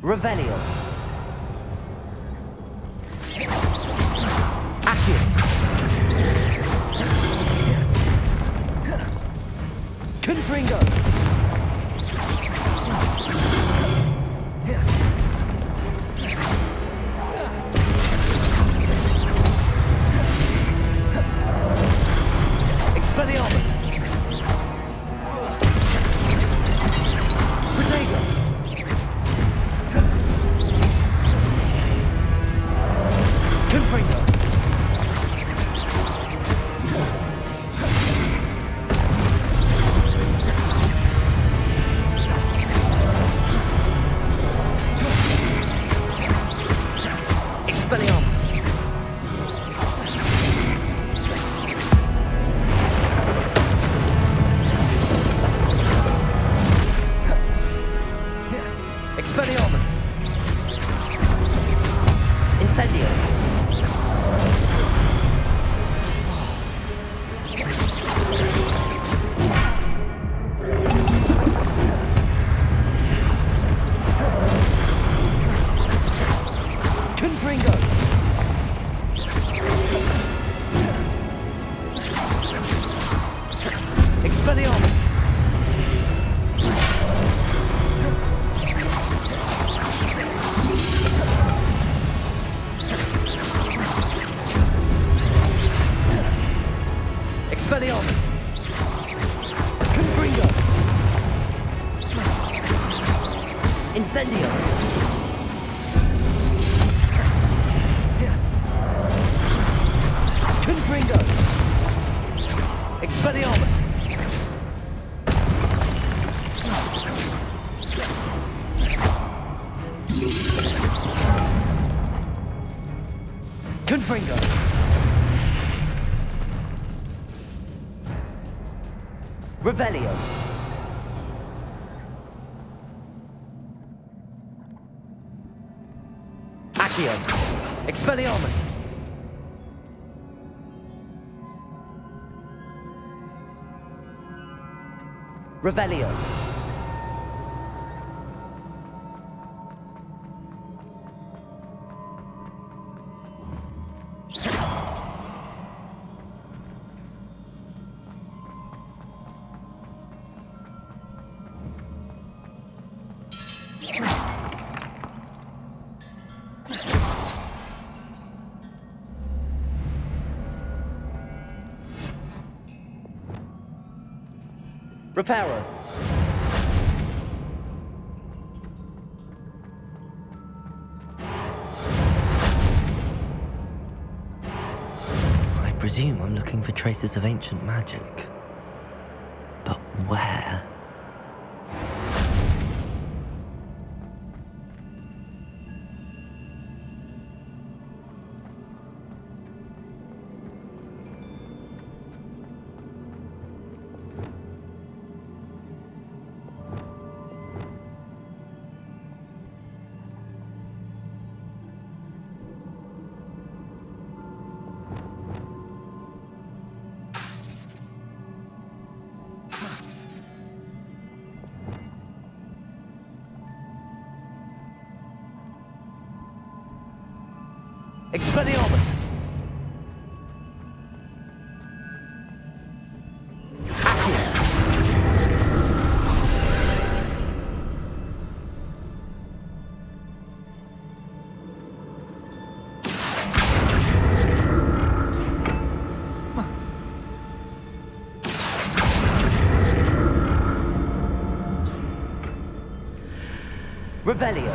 Revelio. Accio. Confringo. Expelliarmus. Protego. Confringo. Expelliarmus. Expelliarmus. Incendio. Confringo. Expelliarmus. Expelliarmus. Confringo. Incendio. Confringo. Expelliarmus. Confringo. Revelio. Accio. Expelliarmus. Revelio. Reparo. I presume I'm looking for traces of ancient magic. But where? Expelliarmus. Accio. Revelio.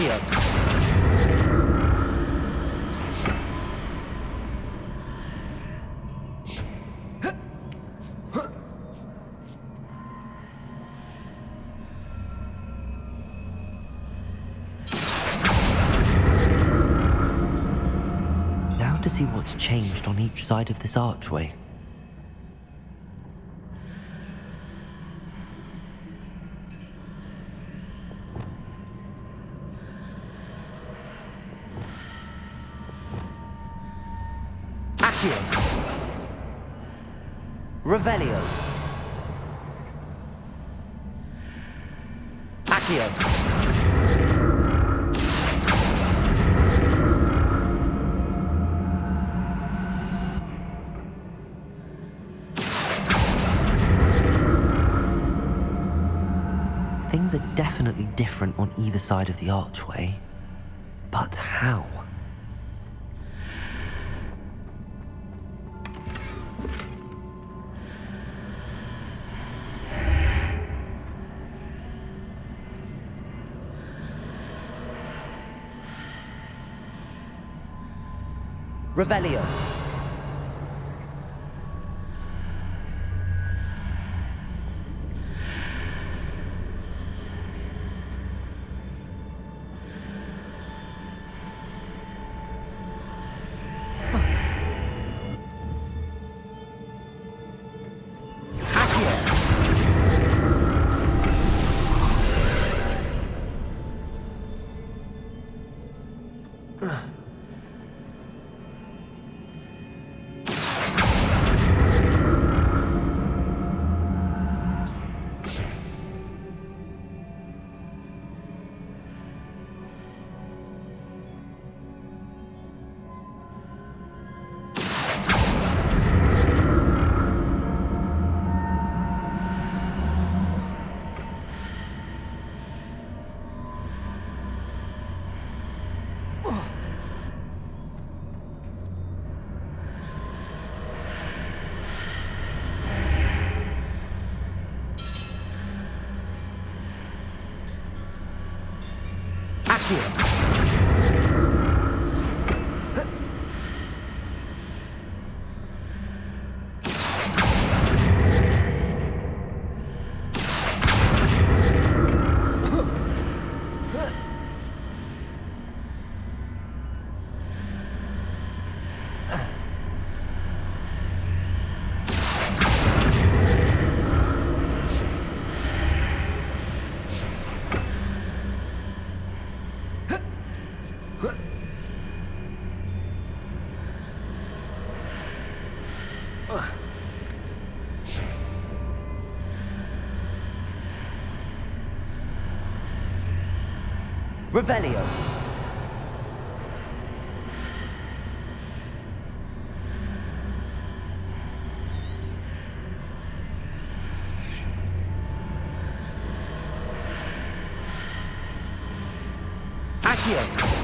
Accio. Now to see what's changed on each side of this archway. Accio. Revelio. Accio. Things are definitely different on either side of the archway. But how? Revelio. Revelio. Accio.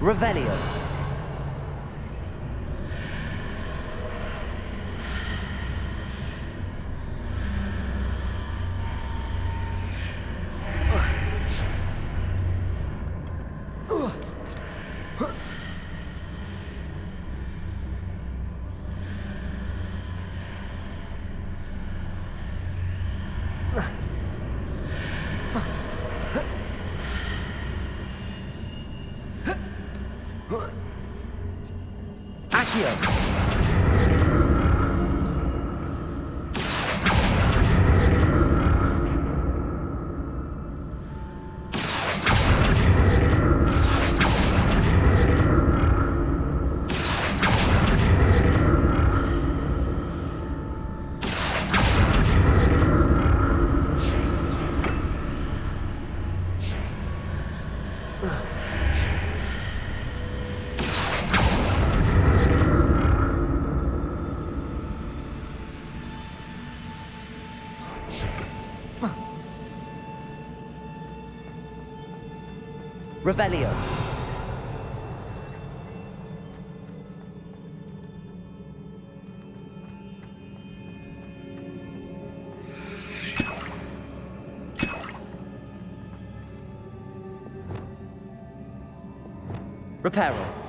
Revelio. Accio. Revelio. Reparo.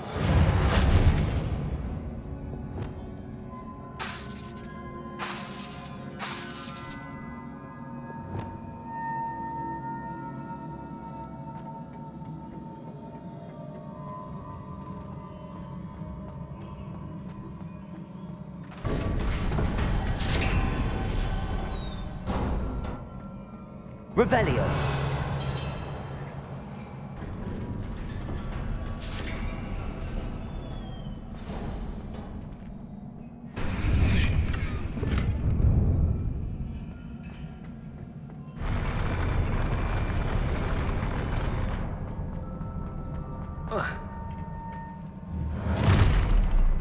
Revelio.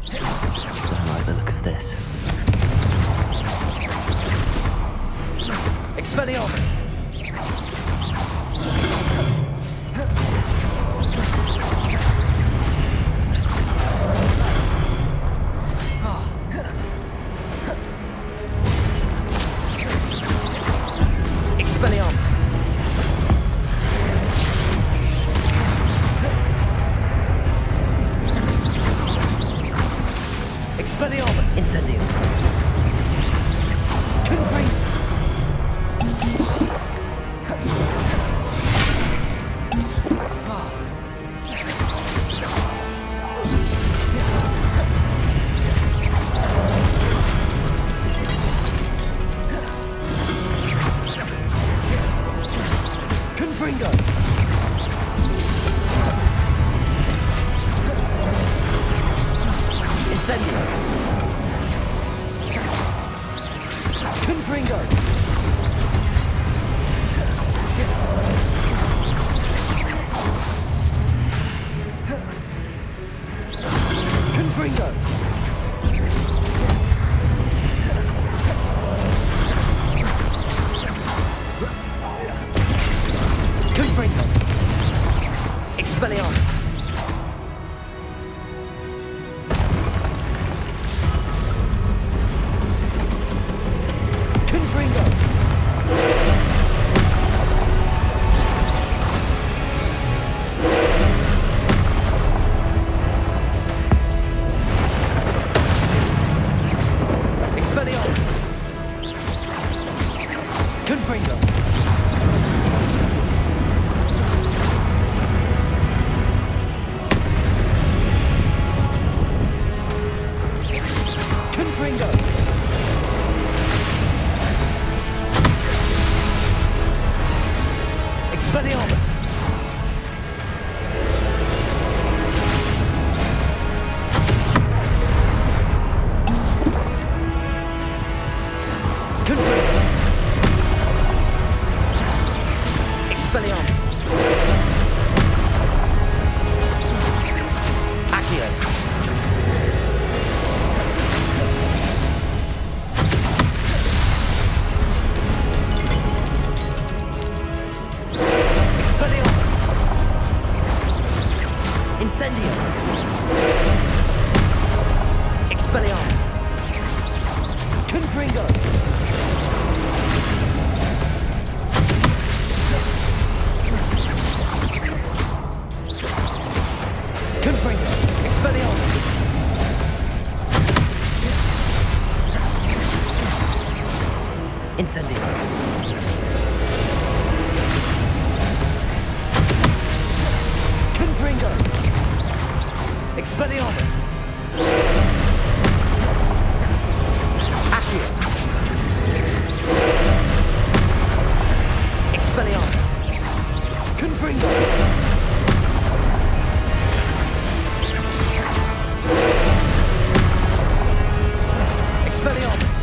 Don't like the look of this. Expelliarmus. Expelliarmus. Expelliarmus. Incendio. Confring. Confringo. Incendio. Confringo. Confringo. Confringo. Expelliarmus. Confringo. Expelliarmus. Confringo. Confringo. Expelliarmus. Confringo. Expelliarmus. Accio. Expelliarmus. Incendio. Expelliarmus. Confringo. Confringo. Expelliarmus. Incendio. Confringo. Expelliarmus! Accio! Expelliarmus! Confringo! Expelliarmus!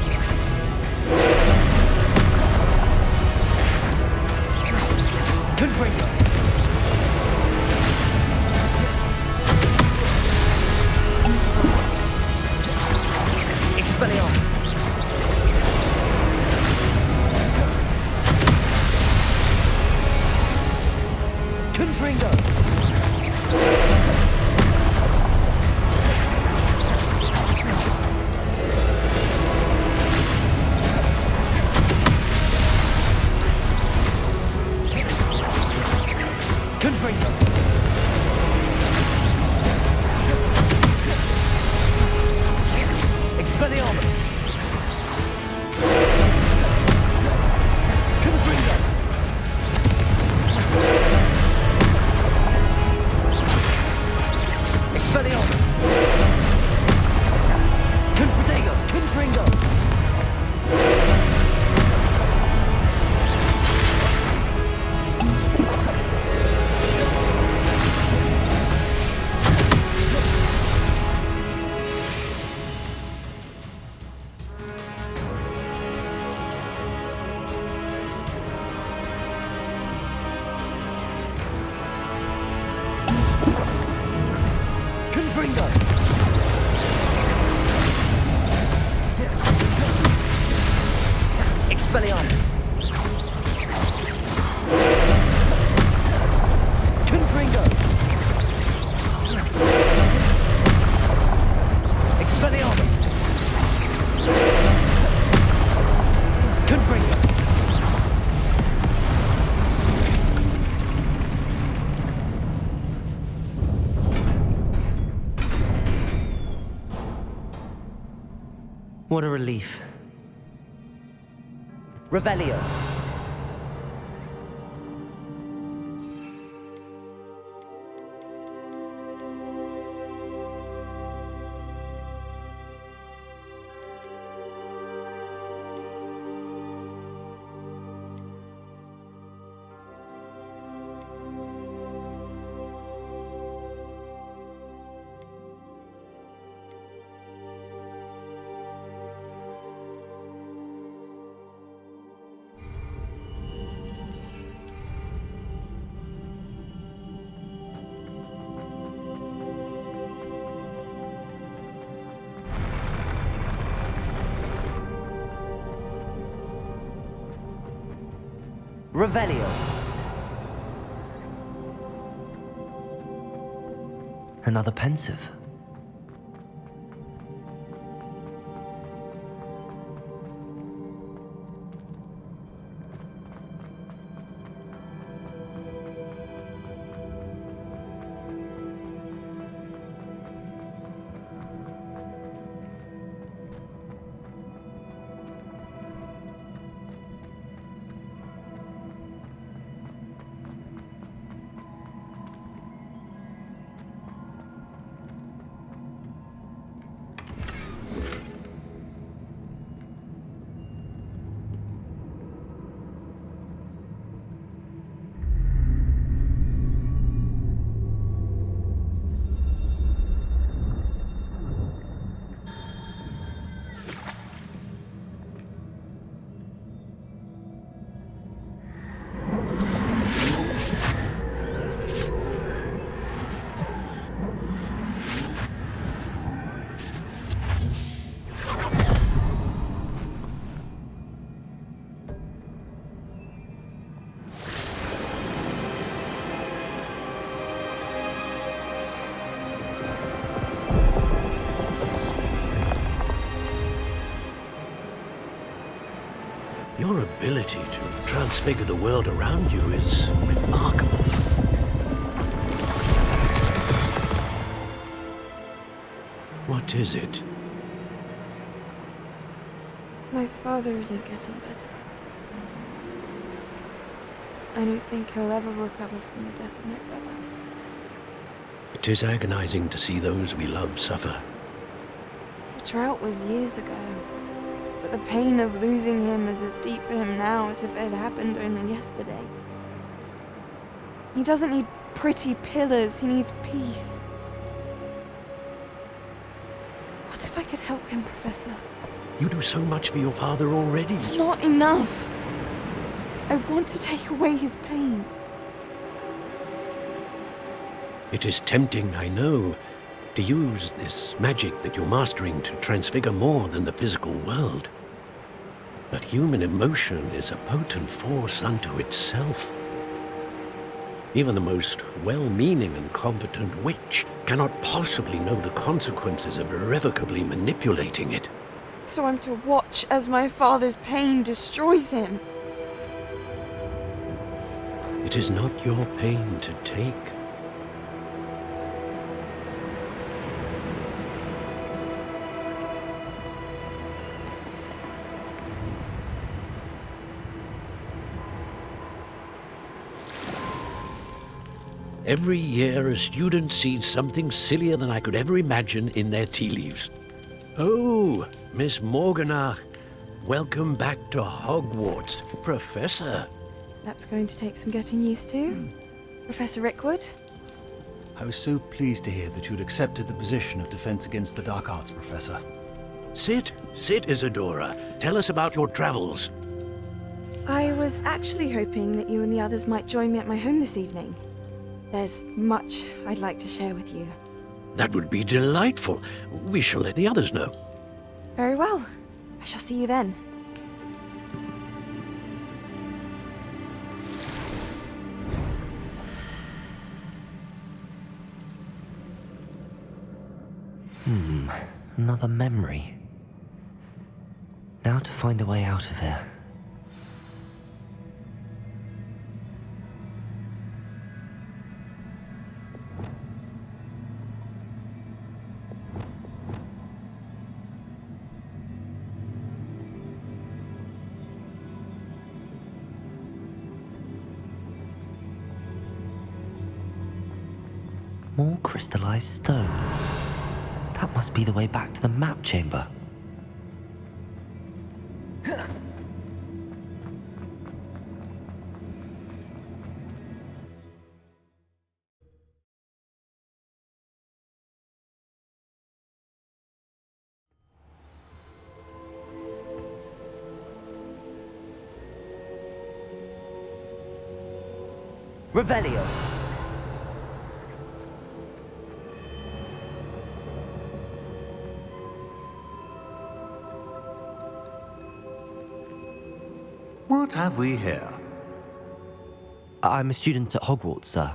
Confringo! Expelliarmus! Confringo! Confringo! Expelliarmus! Confringo! Expelliarmus! Confringo! Confringo! Confringo! Expelliarmus! Confringo! Expelliarmus! Confringo! What a relief. Revelio! Revelio! Another pensive. Your ability to transfigure the world around you is remarkable. What is it? My father isn't getting better. I don't think he'll ever recover from the death of my brother. It is agonizing to see those we love suffer. The drought was years ago, but the pain of losing him is as deep for him now as if it had happened only yesterday. He doesn't need pretty pillars, he needs peace. What if I could help him, Professor? You do so much for your father already. It's not enough. I want to take away his pain. It is tempting, I know, to use this magic that you're mastering to transfigure more than the physical world. But human emotion is a potent force unto itself. Even the most well-meaning and competent witch cannot possibly know the consequences of irrevocably manipulating it. So I'm to watch as my father's pain destroys him. It is not your pain to take. Every year, a student sees something sillier than I could ever imagine in their tea leaves. Oh, Miss Morganach, welcome back to Hogwarts, Professor. That's going to take some getting used to. Professor Rickwood? I was so pleased to hear that you'd accepted the position of Defense Against the Dark Arts, Professor. Sit, Isadora. Tell us about your travels. I was actually hoping that you and the others might join me at my home this evening. There's much I'd like to share with you. That would be delightful. We shall let the others know. Very well. I shall see you then. Another memory. Now to find a way out of here. More crystallized stone. That must be the way back to the map chamber. Revelio. What have we here? I'm a student at Hogwarts, sir.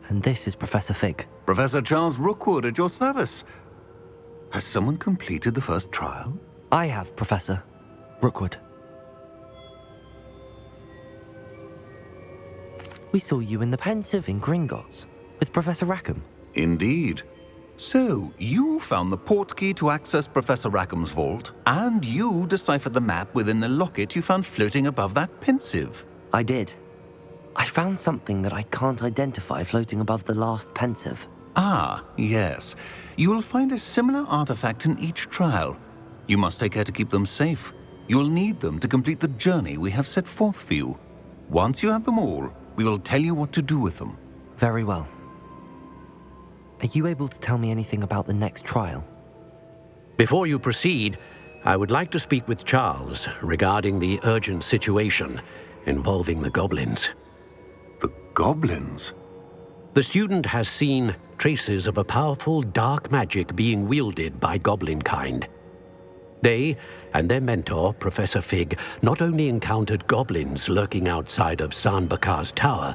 And this is Professor Fig. Professor Charles Rookwood at your service. Has someone completed the first trial? I have, Professor Rookwood. We saw you in the Pensive in Gringotts with Professor Rackham. Indeed. So, you found the portkey to access Professor Rackham's vault, and you deciphered the map within the locket you found floating above that Pensive. I did. I found something that I can't identify floating above the last Pensive. Ah, yes. You will find a similar artifact in each trial. You must take care to keep them safe. You will need them to complete the journey we have set forth for you. Once you have them all, we will tell you what to do with them. Very well. Are you able to tell me anything about the next trial? Before you proceed, I would like to speak with Charles regarding the urgent situation involving the goblins. The goblins? The student has seen traces of a powerful dark magic being wielded by goblin kind. They and their mentor, Professor Fig, not only encountered goblins lurking outside of San Bakar's tower,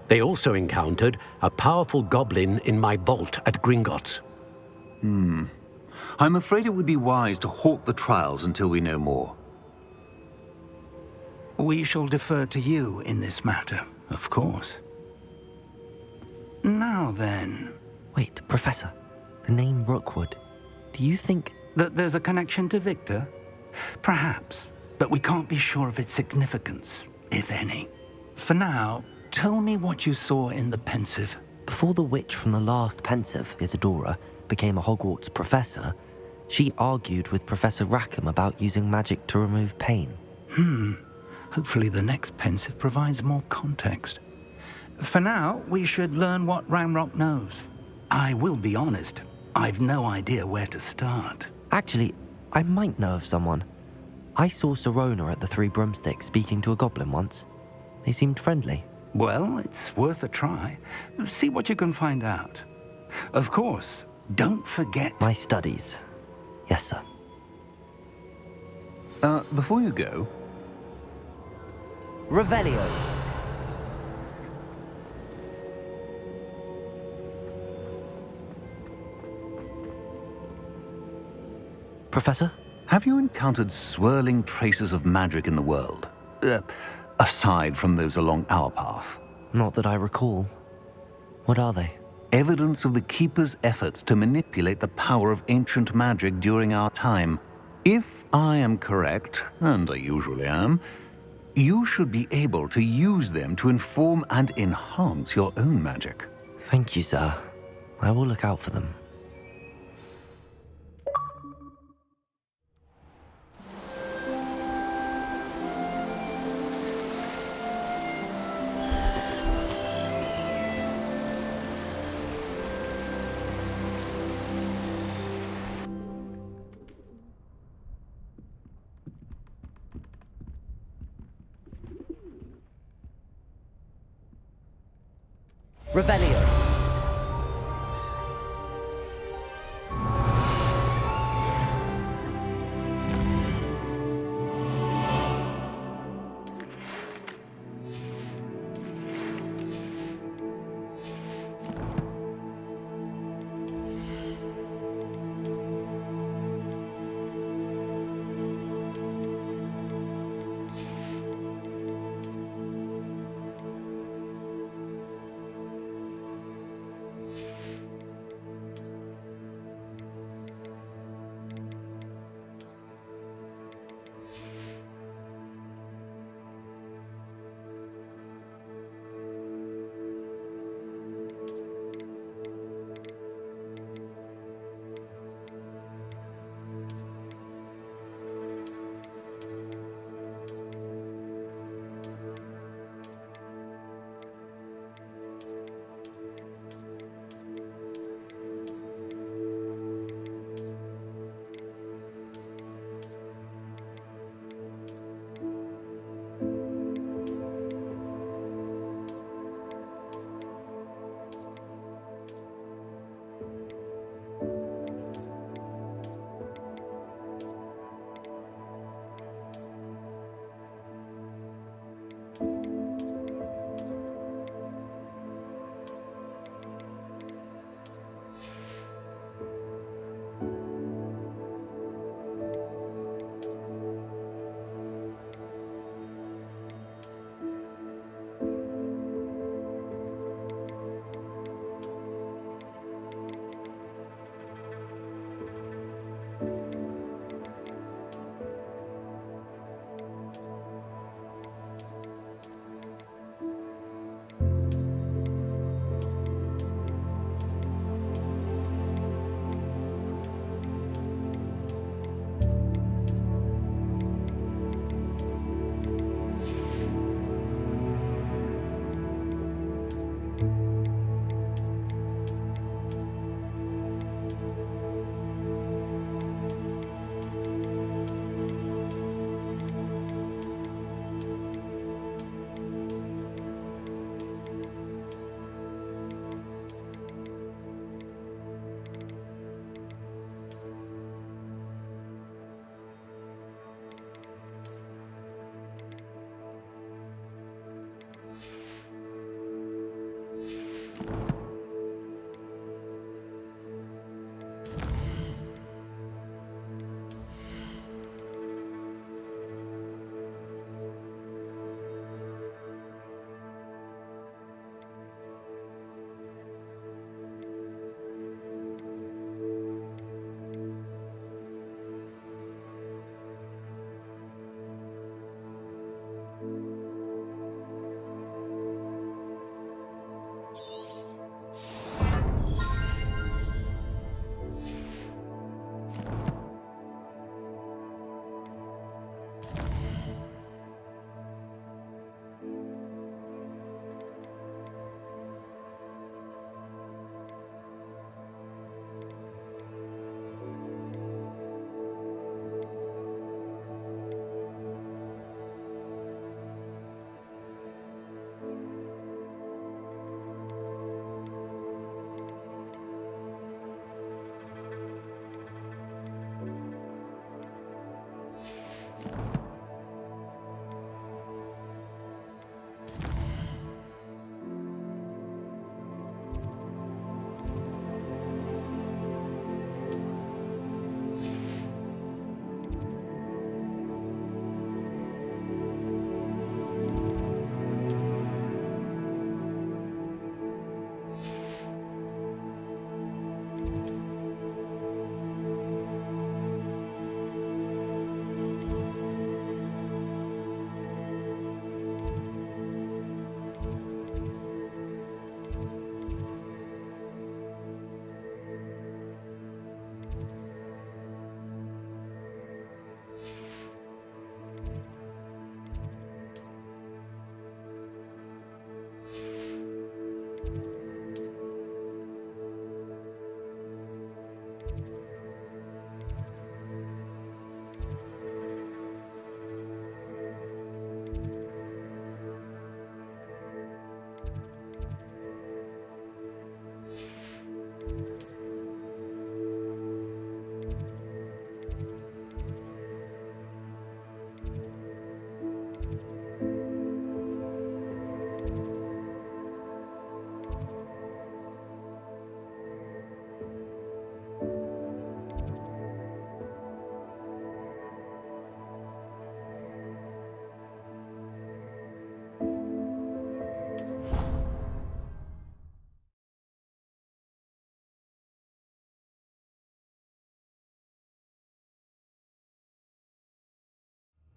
they also encountered a powerful goblin in my vault at Gringotts. I'm afraid it would be wise to halt the trials until we know more. We shall defer to you in this matter, of course. Now then... Wait, Professor. The name Rookwood. Do you think... that there's a connection to Victor? Perhaps, but we can't be sure of its significance, if any. For now, tell me what you saw in the Pensive. Before the witch from the last pensive, Isadora, became a Hogwarts professor, she argued with Professor Rackham about using magic to remove pain. Hopefully the next pensive provides more context. For now, we should learn what Ranrock knows. I will be honest, I've no idea where to start. Actually, I might know of someone. I saw Sirona at the Three Broomsticks speaking to a goblin once. They seemed friendly. Well, it's worth a try. See what you can find out. Of course, don't forget... My studies. Yes, sir. Before you go... Revelio. Professor? Have you encountered swirling traces of magic in the world? Aside from those along our path? Not that I recall. What are they? Evidence of the Keeper's efforts to manipulate the power of ancient magic during our time. If I am correct, and I usually am, you should be able to use them to inform and enhance your own magic. Thank you, sir. I will look out for them. Revelio.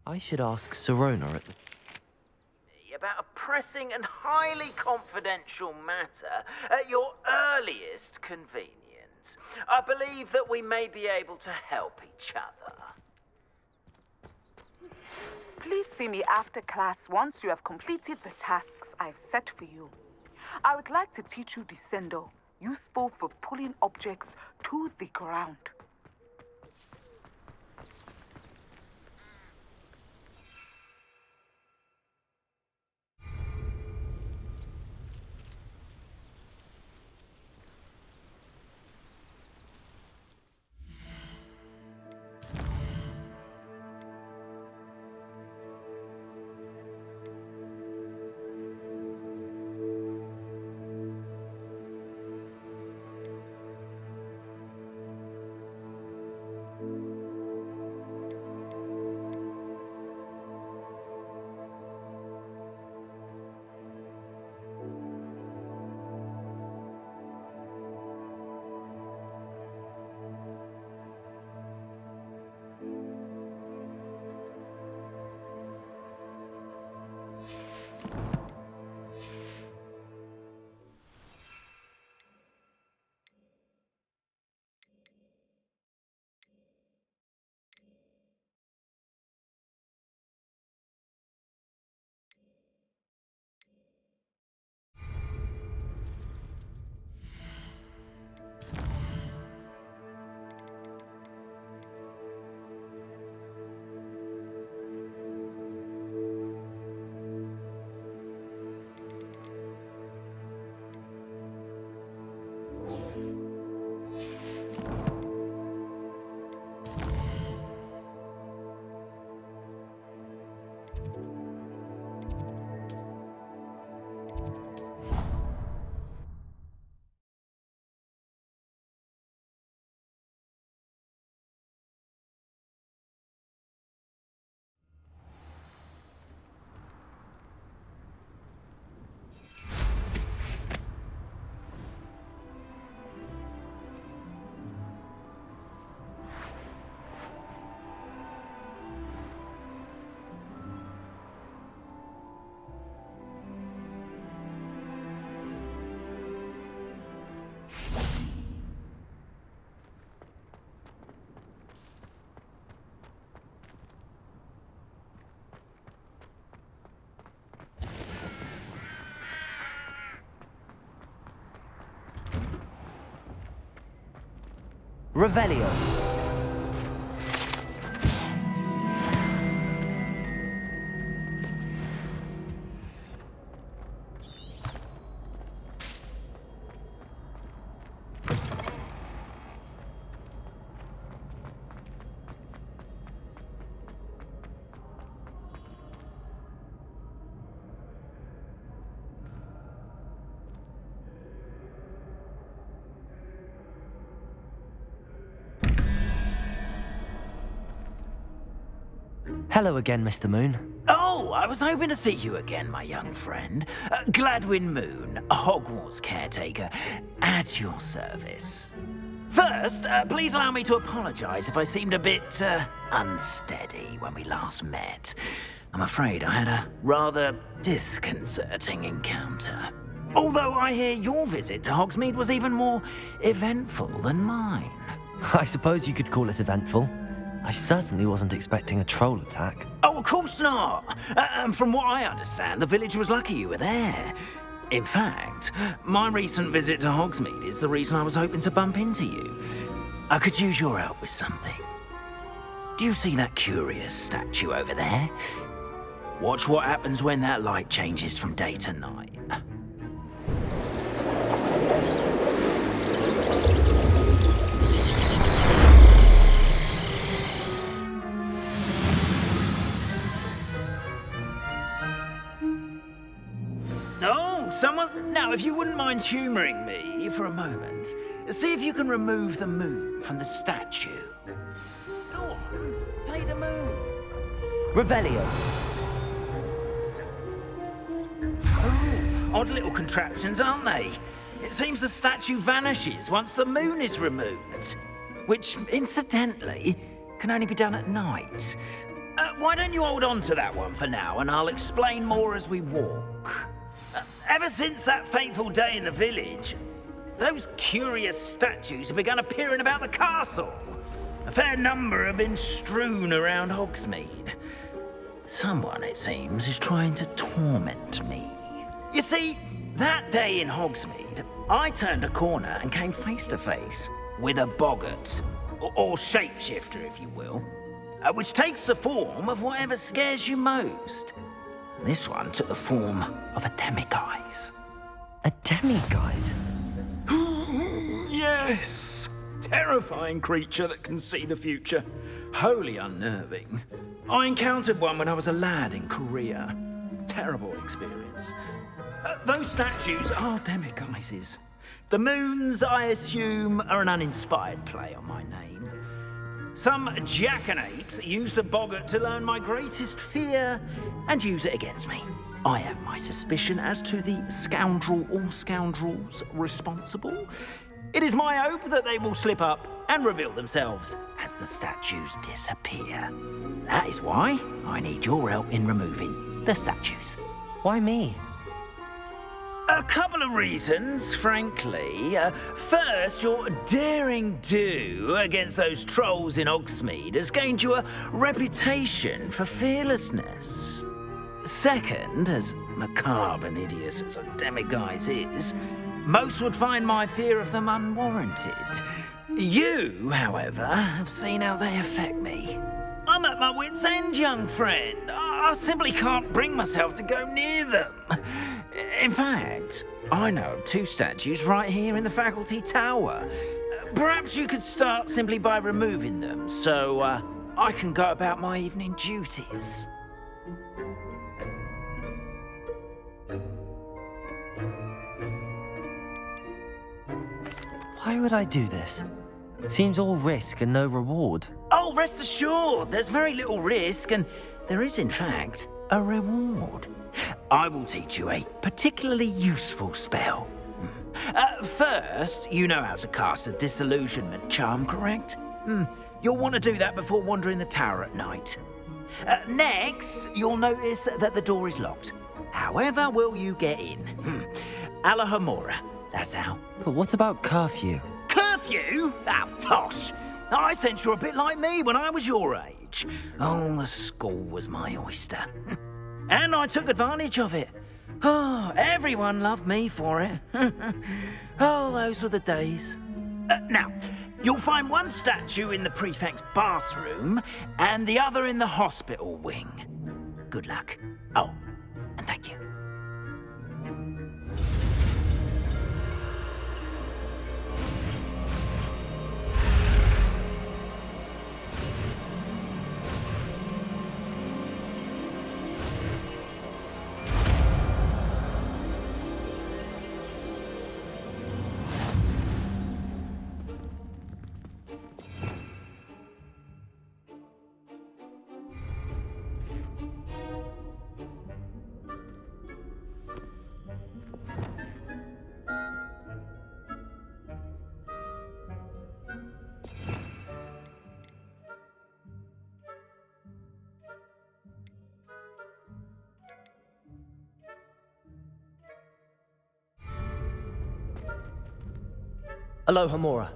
I should ask Sirona at the... About a pressing and highly confidential matter at your earliest convenience. I believe that we may be able to help each other. Please see me after class once you have completed the tasks I've set for you. I would like to teach you Descendo, useful for pulling objects to the ground. Revelio. Hello again, Mr. Moon. Oh, I was hoping to see you again, my young friend. Gladwin Moon, Hogwarts caretaker, at your service. First, please allow me to apologize if I seemed a bit unsteady when we last met. I'm afraid I had a rather disconcerting encounter. Although I hear your visit to Hogsmeade was even more eventful than mine. I suppose you could call it eventful. I certainly wasn't expecting a troll attack. Oh, of course not. And from what I understand, the village was lucky you were there. In fact, my recent visit to Hogsmeade is the reason I was hoping to bump into you. I could use your help with something. Do you see that curious statue over there? Watch what happens when that light changes from day to night. No, someone... Now, if you wouldn't mind humouring me for a moment, see if you can remove the moon from the statue. Go on, take the moon. Revelio. Oh, odd little contraptions, aren't they? It seems the statue vanishes once the moon is removed, which, incidentally, can only be done at night. Why don't you hold on to that one for now, and I'll explain more as we walk. Ever since that fateful day in the village, those curious statues have begun appearing about the castle. A fair number have been strewn around Hogsmeade. Someone, it seems, is trying to torment me. You see, that day in Hogsmeade, I turned a corner and came face to face with a boggart, or shapeshifter, if you will, which takes the form of whatever scares you most. This one took the form of a demiguise. A demiguise? Yes! Terrifying creature that can see the future. Wholly unnerving. I encountered one when I was a lad in Korea. Terrible experience. Those statues are demiguises. The moons, I assume, are an uninspired play on my name. Some jackanapes used a boggart to learn my greatest fear and use it against me. I have my suspicion as to the scoundrel or scoundrels responsible. It is my hope that they will slip up and reveal themselves as the statues disappear. That is why I need your help in removing the statues. Why me? A couple of reasons, frankly. First, your daring do against those trolls in Hogsmeade has gained you a reputation for fearlessness. Second, as macabre and hideous as a demiguise is, most would find my fear of them unwarranted. You, however, have seen how they affect me. I'm at my wit's end, young friend. I simply can't bring myself to go near them. In fact, I know of two statues right here in the faculty tower. Perhaps you could start simply by removing them, so I can go about my evening duties. Why would I do this? Seems all risk and no reward. Oh, rest assured, there's very little risk, and there is, in fact, a reward. I will teach you a particularly useful spell. First, you know how to cast a disillusionment charm, correct? You'll want to do that before wandering the tower at night. Next, you'll notice that the door is locked. However will you get in? Alahomora, that's how. But what about curfew? Curfew? Oh, tosh! I sense you're a bit like me when I was your age. Oh, the school was my oyster. And I took advantage of it. Oh, everyone loved me for it. Oh, those were the days. Now, you'll find one statue in the prefect's bathroom and the other in the hospital wing. Good luck. Oh, and thank you. Alohomora.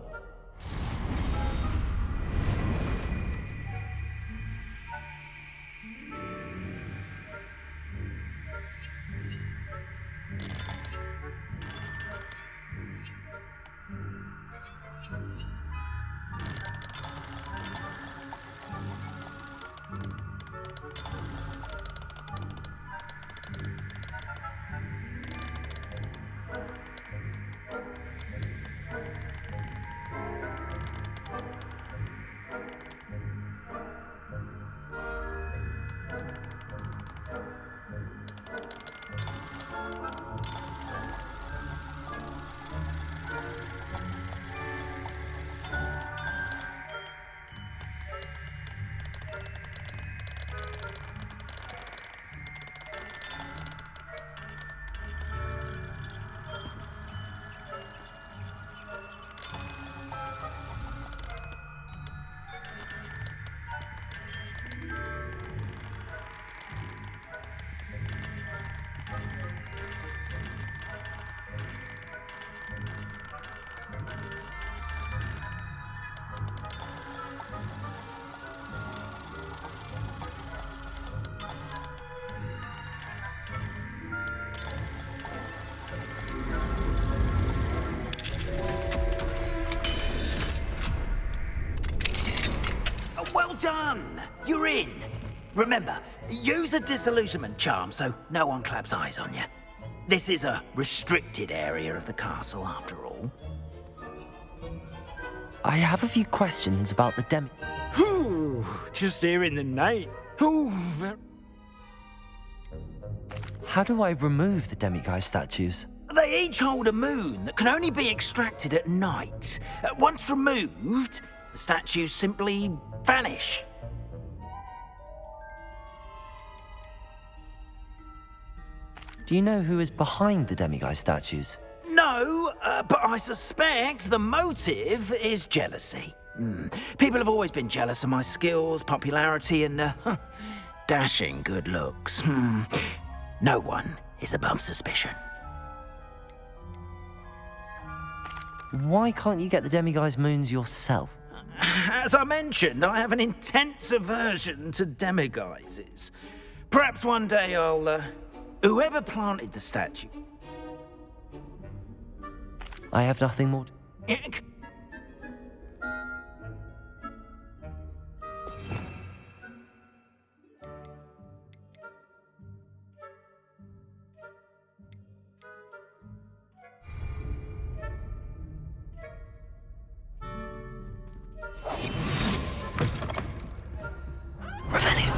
Well done! You're in. Remember, use a disillusionment charm so no one claps eyes on you. This is a restricted area of the castle, after all. I have a few questions about the demi... Ooh, just hearing the name. Ooh, How do I remove the demiguise statues? They each hold a moon that can only be extracted at night. Once removed, the statues simply vanish. Do you know who is behind the demiguise statues? No, but I suspect the motive is jealousy. People have always been jealous of my skills, popularity, and dashing good looks. No one is above suspicion. Why can't you get the demiguise moons yourself? As I mentioned, I have an intense aversion to demiguises. Perhaps one day I'll... whoever planted the statue... I have nothing more to... Revenue.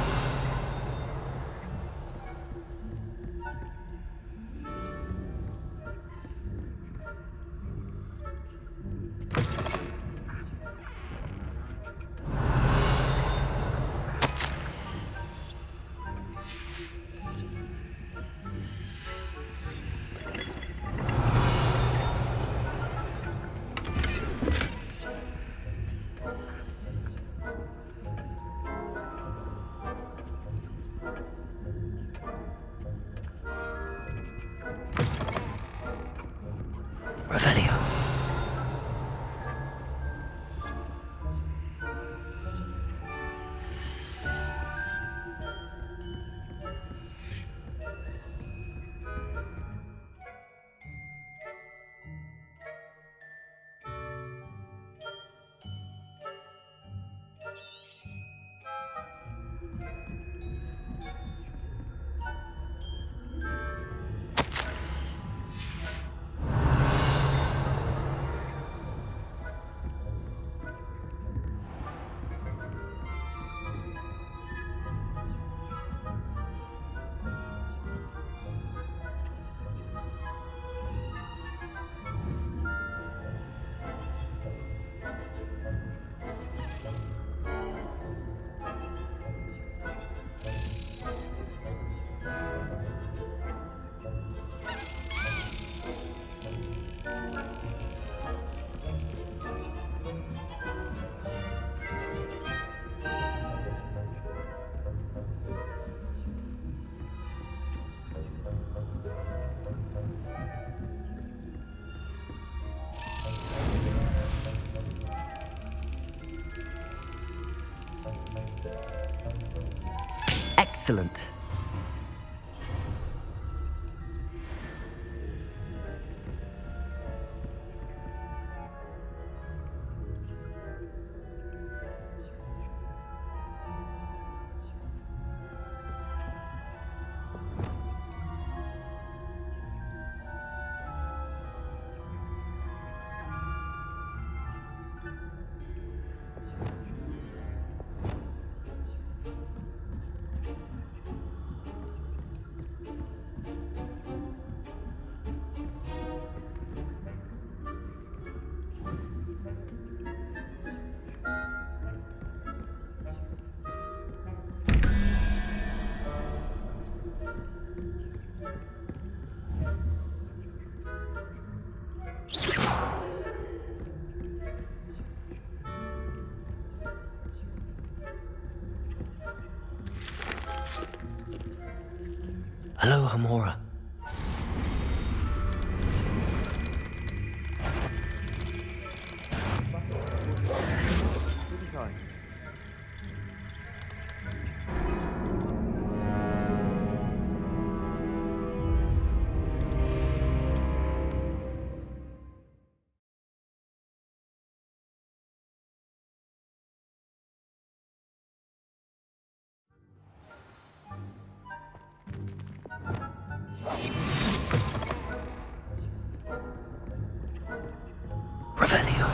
Revenue. Excellent. Hello, Hamora. Revelio.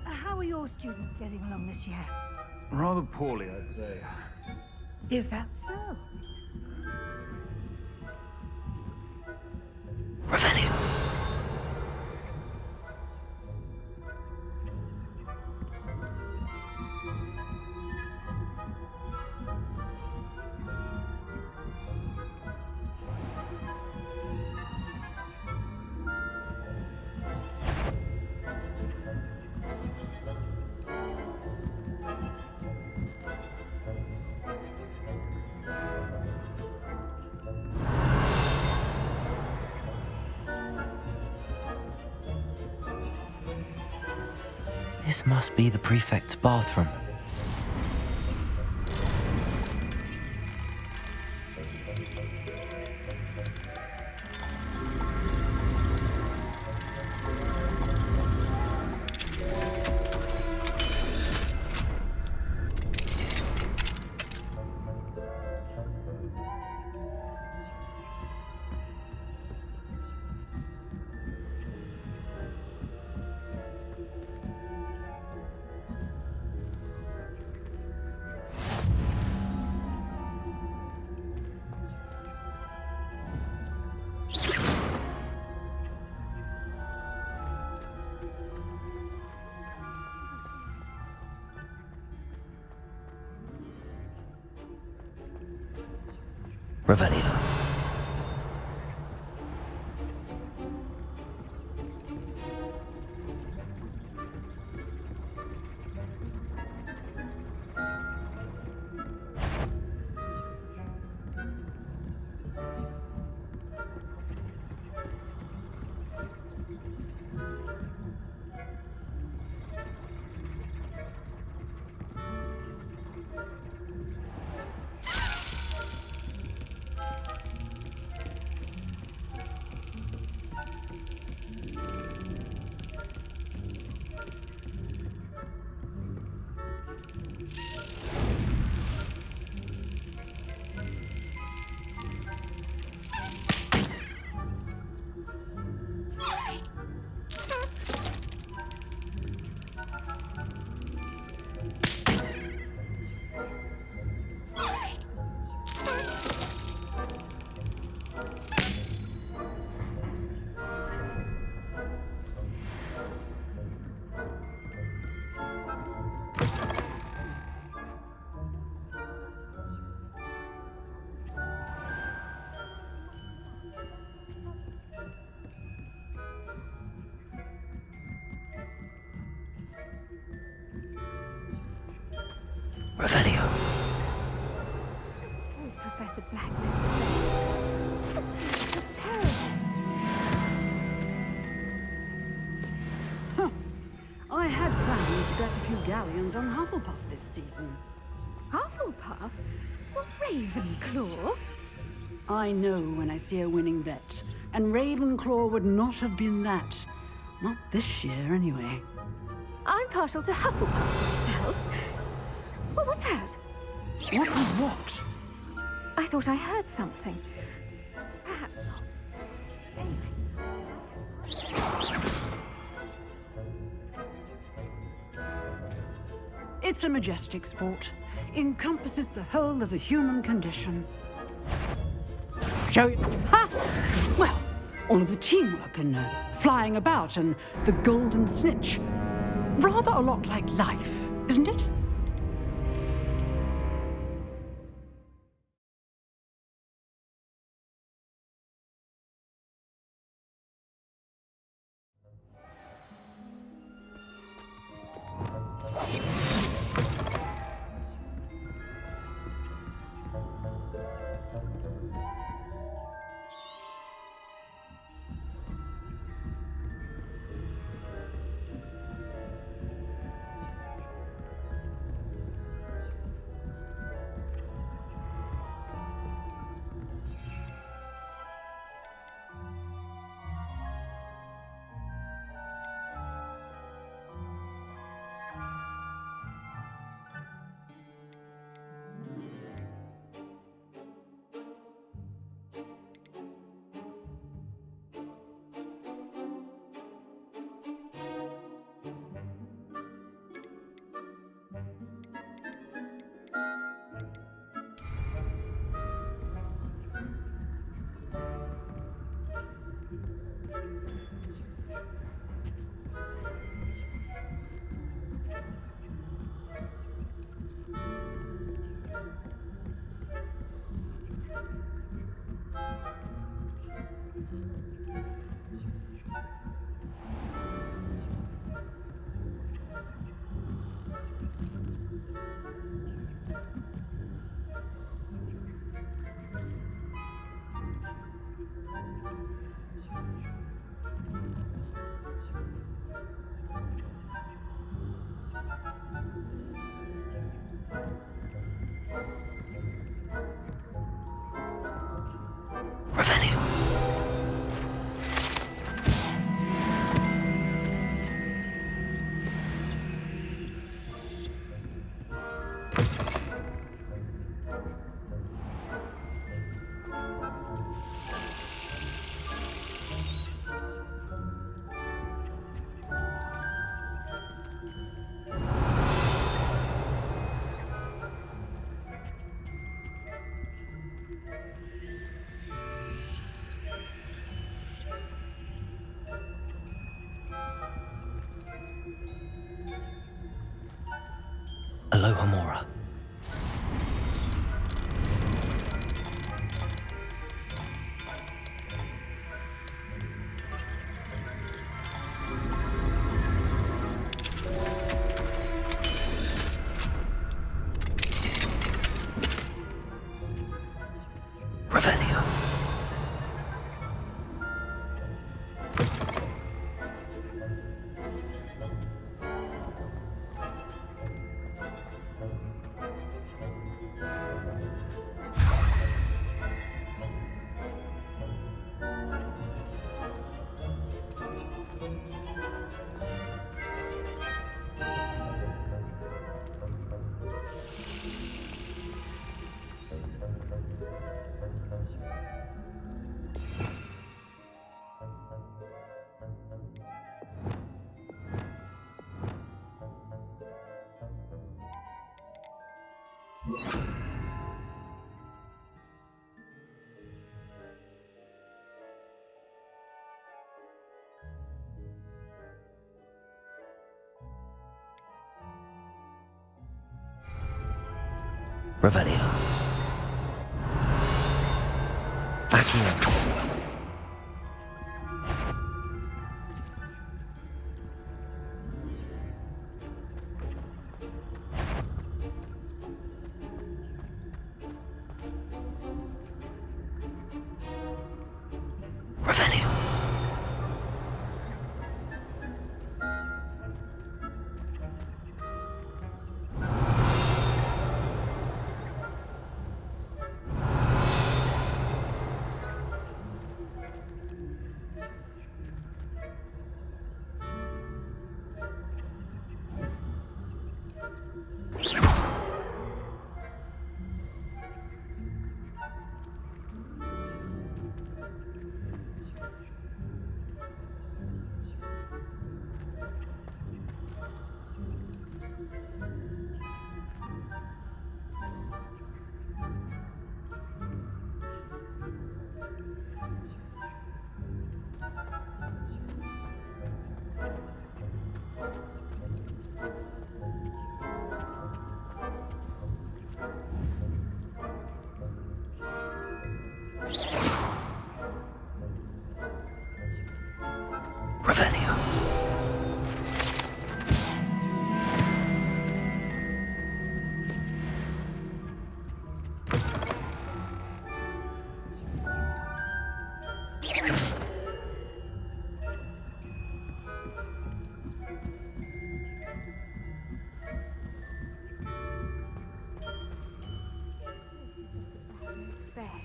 How are your students getting along this year? Rather poorly, I'd say. Is that so? Revelio. This must be the prefect's bathroom. Revelio. Revelio. Who's Professor Blackman? Huh. I had planned to get a few galleons on Hufflepuff this season. Hufflepuff? Well, Ravenclaw? I know when I see a winning bet, and Ravenclaw would not have been that. Not this year, anyway. I'm partial to Hufflepuff myself. What was that? What was what? I thought I heard something. Perhaps not. Anyway. It's a majestic sport. Encompasses the whole of the human condition. Show you. Ha! Well, All of the teamwork and flying about and the golden snitch. Rather a lot like life, isn't it? Aloha Mora. Revelio. Revelio. Accio. Revelio.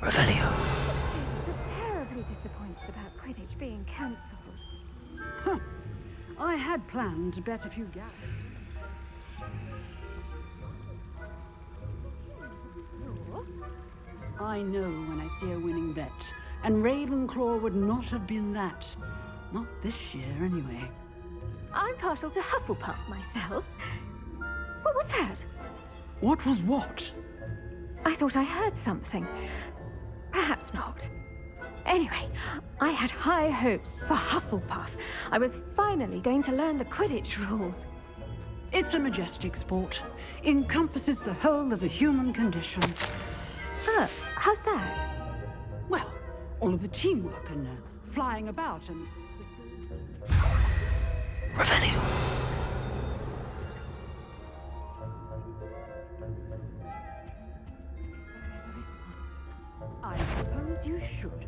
Revelio. Terribly disappointed about Quidditch being cancelled. Huh. I had planned to bet a few gaps. I know when I see a winning bet, and Ravenclaw would not have been that. Not this year, anyway. I'm partial to Hufflepuff myself. What was that? What was what? I thought I heard something. Perhaps not. Anyway, I had high hopes for Hufflepuff. I was finally going to learn the Quidditch rules. It's a majestic sport. Encompasses the whole of the human condition. Oh, how's that? Well, all of the teamwork and flying about and... Revelio. I suppose you should.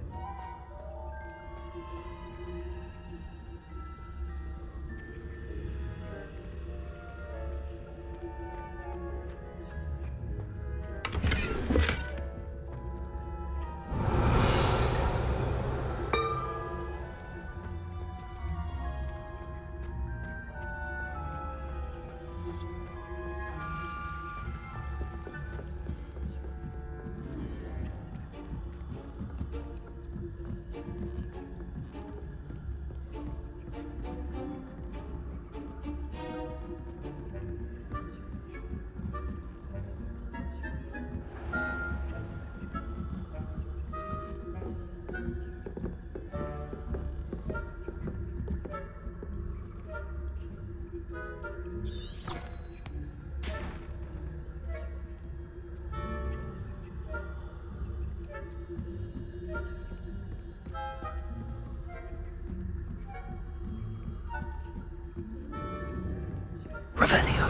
Revelio.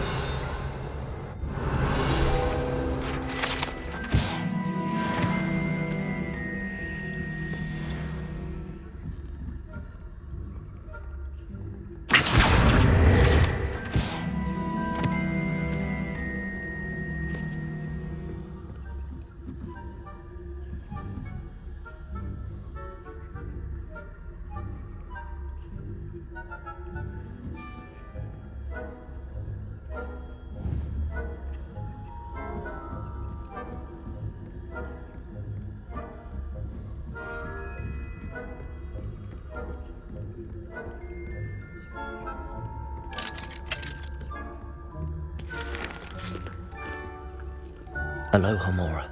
Aloha Mora.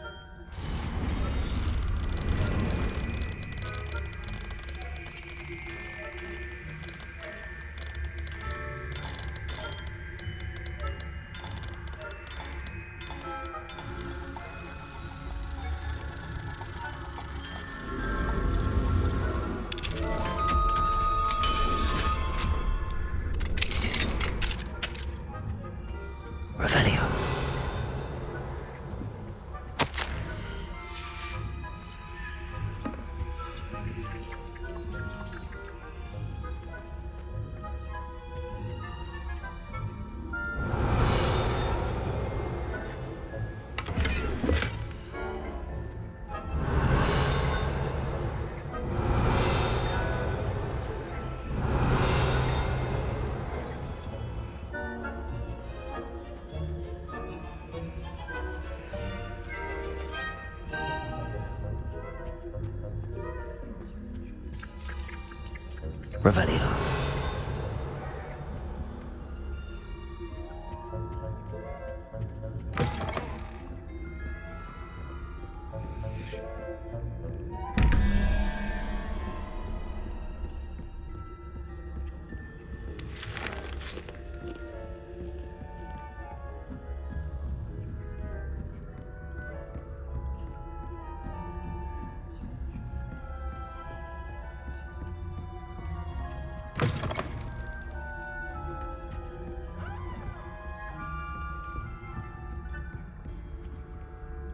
Revelio. Revelio.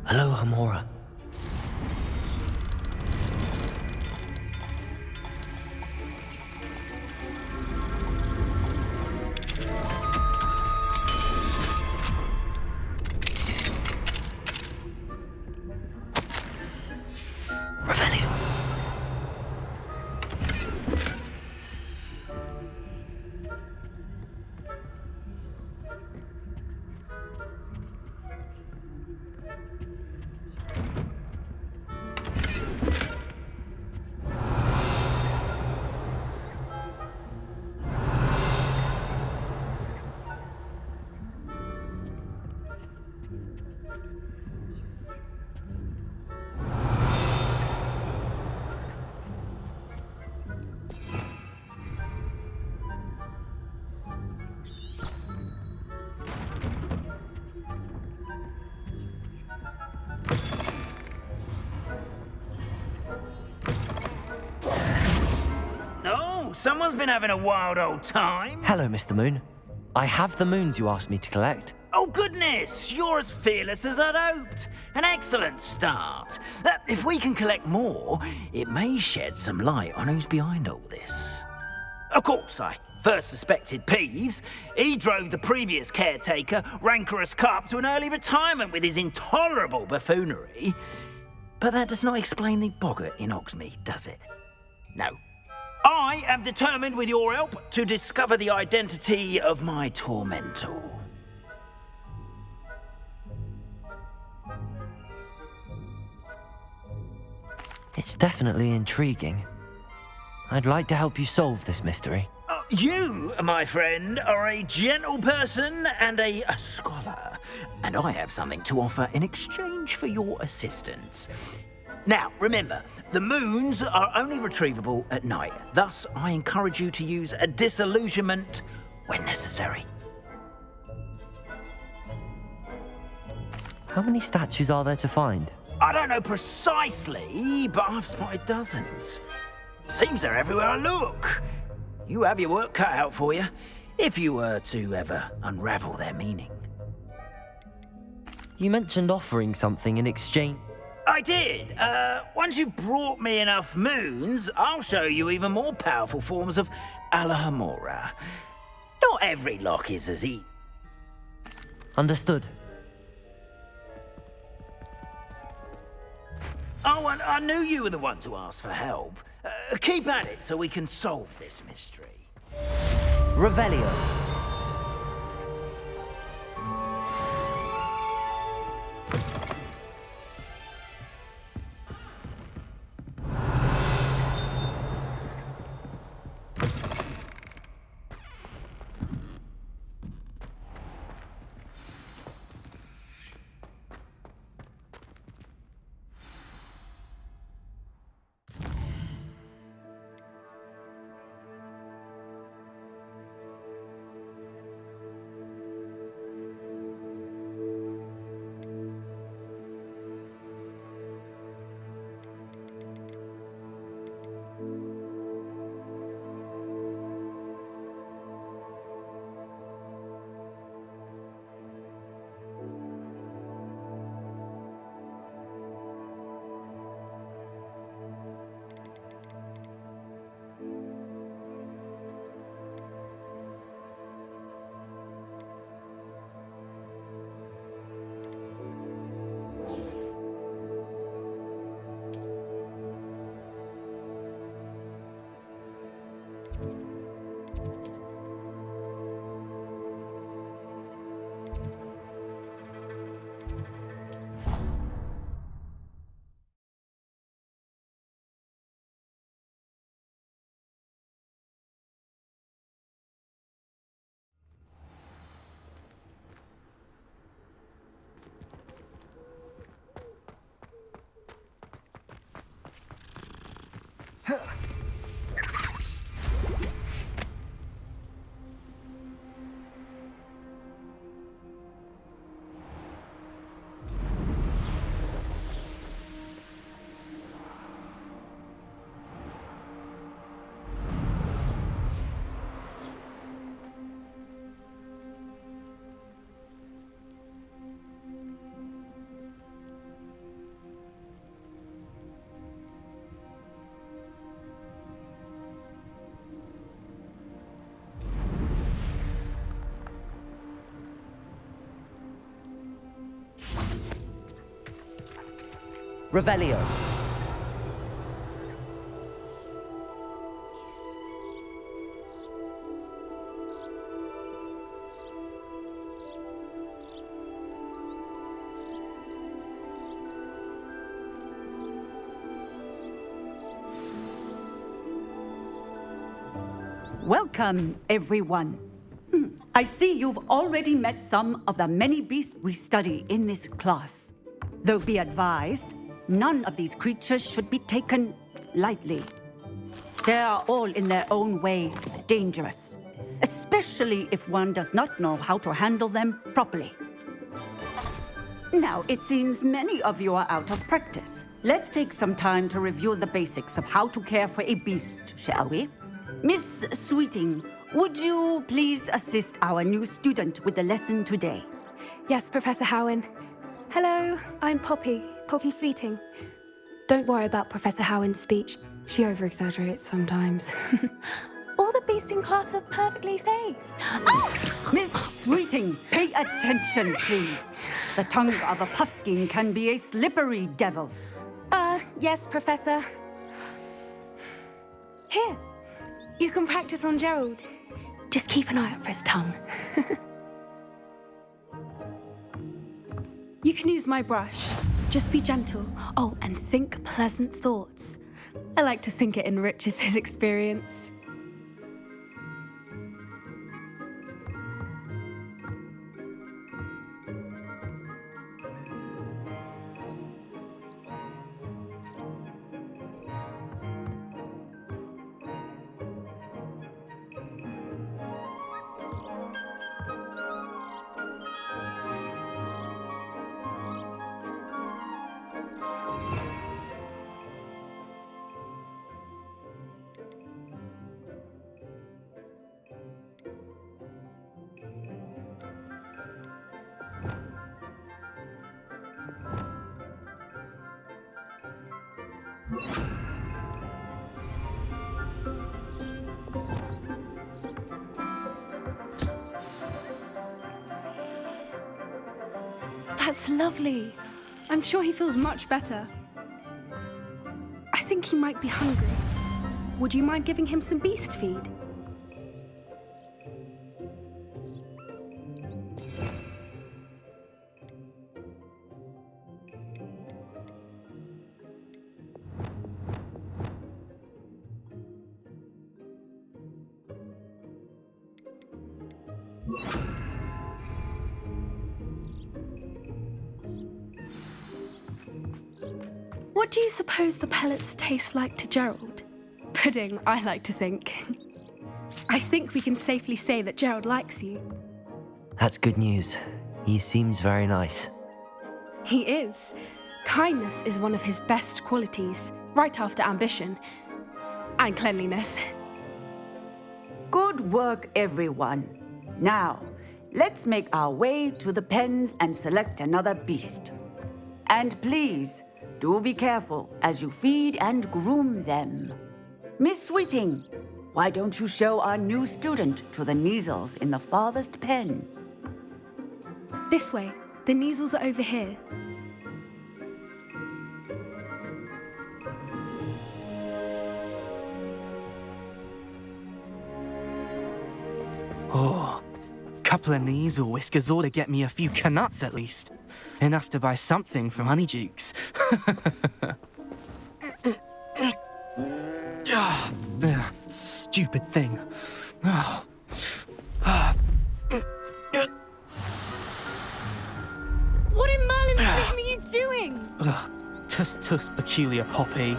Aloha Mora. someone's been having a wild old time. Hello, Mr. Moon. I have the moons you asked me to collect. Oh, goodness! You're as fearless as I'd hoped. An excellent start. If we can collect more, it may shed some light on who's behind all this. Of course, I first suspected Peeves. He drove the previous caretaker, rancorous Carp, to an early retirement with his intolerable buffoonery. But that does not explain the boggart in Hogsmeade, does it? No. I am determined, with your help, to discover the identity of my tormentor. It's definitely intriguing. I'd like to help you solve this mystery. You, my friend, are a gentle person and a scholar, and I have something to offer in exchange for your assistance. Now, remember, the moons are only retrievable at night. Thus, I encourage you to use a disillusionment when necessary. How many statues are there to find? I don't know precisely, but I've spotted dozens. Seems they're everywhere I look. You have your work cut out for you, if you were to ever unravel their meaning. You mentioned offering something in exchange. I did. Once you've brought me enough moons, I'll show you even more powerful forms of Alohomora. Not every lock is as easy. Understood. Oh, and I knew you were the one to ask for help. Keep at it so we can solve this mystery. Revelio. Revelio. Welcome, everyone. I see you've already met some of the many beasts we study in this class. Though be advised, none of these creatures should be taken lightly. They are all in their own way dangerous, especially if one does not know how to handle them properly. Now, it seems many of you are out of practice. Let's take some time to review the basics of how to care for a beast, shall we? Miss Sweeting, would you please assist our new student with the lesson today? Yes, Professor Howen. Hello, I'm Poppy Sweeting. Don't worry about Professor Howen's speech. She over-exaggerates sometimes. All the beasts in class are perfectly safe. Oh! Miss Sweeting, pay attention, please. The tongue of a puffskein can be a slippery devil. Yes, Professor. Here, you can practice on Gerald. Just keep an eye out for his tongue. You can use my brush. Just be gentle. Oh, and think pleasant thoughts. I like to think it enriches his experience. That's lovely. I'm sure he feels much better. I think he might be hungry. Would you mind giving him some beast feed? What do you suppose the pellets taste like to Gerald? Pudding, I like to think. I think we can safely say that Gerald likes you. That's good news. He seems very nice. He is. Kindness is one of his best qualities, right after ambition. And cleanliness. Good work, everyone. Now, let's make our way to the pens and select another beast. And please, do be careful as you feed and groom them. Miss Sweeting, why don't you show our new student to the Neasels in the farthest pen? This way. The Neasels are over here. Oh, couple of Neasel whiskers ought to get me a few canuts at least. Enough to buy something from Honeydukes. Stupid thing. What in Merlin's name are you doing? Tuss, peculiar Poppy.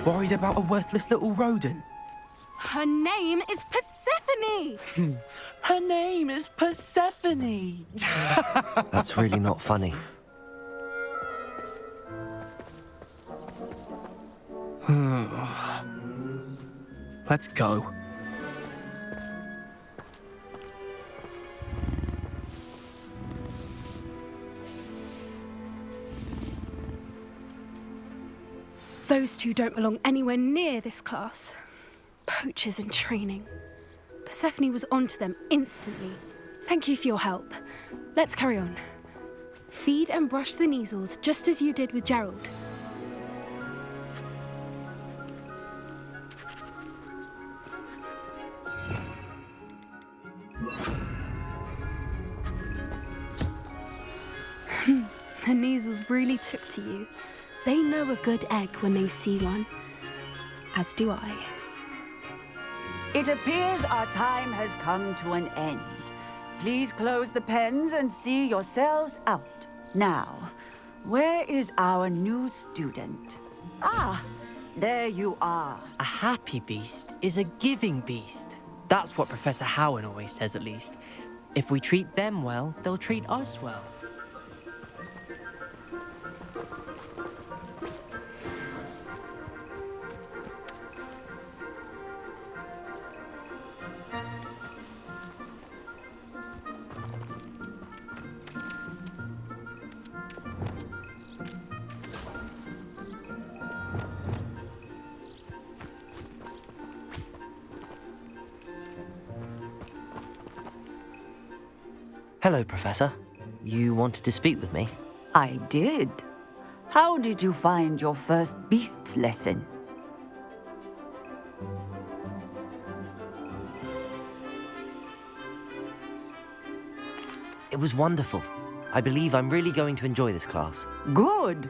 Worried about a worthless little rodent. Her name is Persephone! Her name is Persephone! That's really not funny. Let's go. Those two don't belong anywhere near this class. Poachers in training. Persephone was onto them instantly. Thank you for your help. Let's carry on. Feed and brush the Neasels just as you did with Gerald. The Neasels really took to you. They know a good egg when they see one. As do I. It appears our time has come to an end. Please close the pens and see yourselves out. Now, where is our new student? Ah, there you are. A happy beast is a giving beast. That's what Professor Howen always says, at least. If we treat them well, they'll treat us well. Hello, Professor. You wanted to speak with me? I did. How did you find your first beasts lesson? It was wonderful. I believe I'm really going to enjoy this class. Good.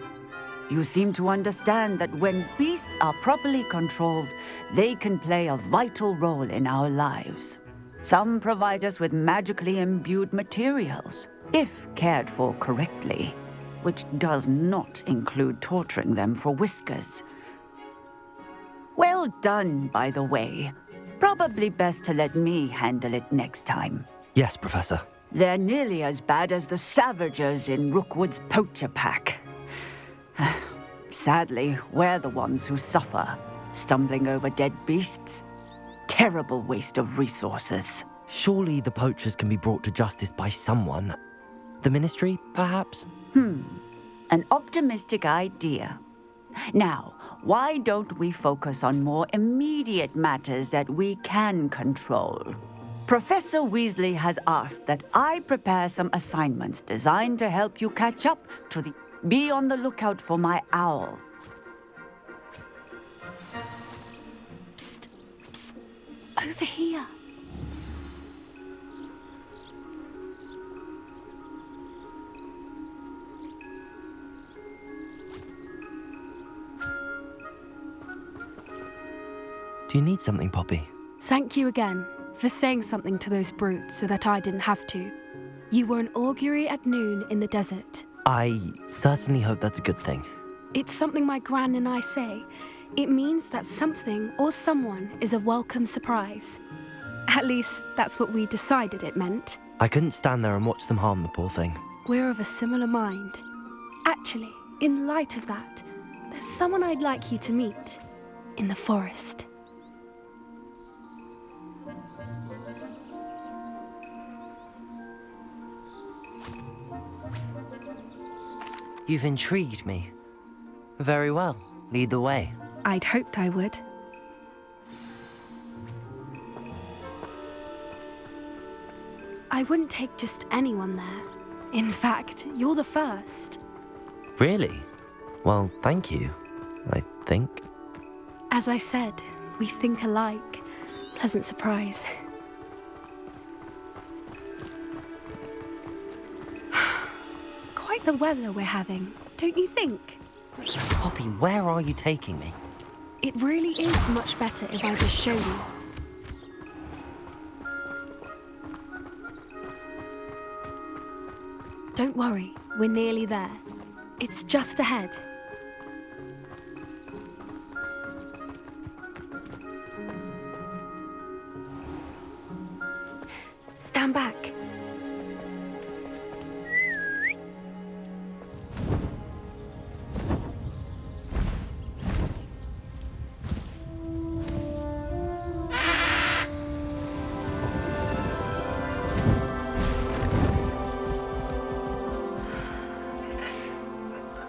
You seem to understand that when beasts are properly controlled, they can play a vital role in our lives. Some provide us with magically imbued materials, if cared for correctly, which does not include torturing them for whiskers. Well done, by the way. Probably best to let me handle it next time. Yes, Professor. They're nearly as bad as the Savagers in Rookwood's poacher pack. Sadly, we're the ones who suffer, stumbling over dead beasts. Terrible waste of resources. Surely the poachers can be brought to justice by someone. The Ministry, perhaps? An optimistic idea. Now, why don't we focus on more immediate matters that we can control? Professor Weasley has asked that I prepare some assignments designed to help you catch up to the... Be on the lookout for my owl. Psst, psst, over here. Do you need something, Poppy? Thank you again for saying something to those brutes so that I didn't have to. You were an augury at noon in the desert. I certainly hope that's a good thing. It's something my gran and I say. It means that something or someone is a welcome surprise. At least, that's what we decided it meant. I couldn't stand there and watch them harm the poor thing. We're of a similar mind. Actually, in light of that, there's someone I'd like you to meet in the forest. You've intrigued me. Very well. Lead the way. I'd hoped I would. I wouldn't take just anyone there. In fact, you're the first. Really? Well, thank you, I think. As I said, we think alike. Pleasant surprise. Quite the weather we're having, don't you think? Poppy, where are you taking me? It really is much better if I just show you. Don't worry, we're nearly there. It's just ahead. Stand back.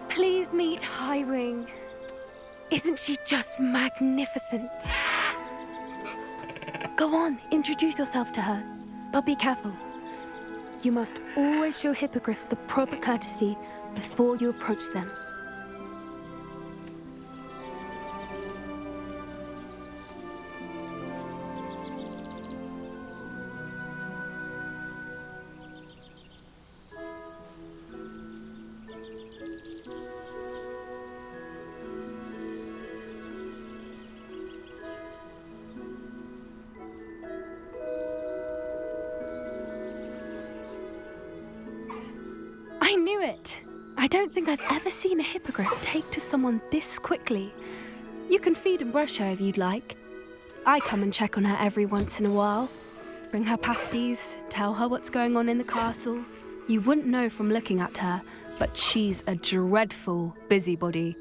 Please meet Highwing. Isn't she just magnificent? Go on, introduce yourself to her. But be careful. You must always show hippogriffs the proper courtesy before you approach them. I knew it! I don't think I've ever seen a hippogriff take to someone this quickly. You can feed and brush her if you'd like. I come and check on her every once in a while. Bring her pasties, tell her what's going on in the castle. You wouldn't know from looking at her, but she's a dreadful busybody.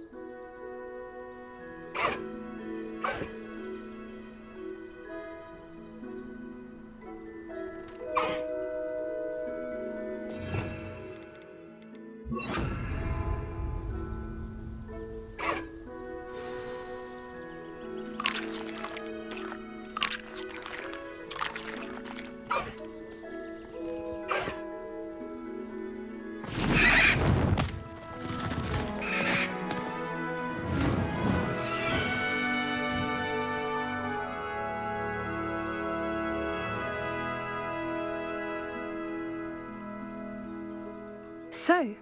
So,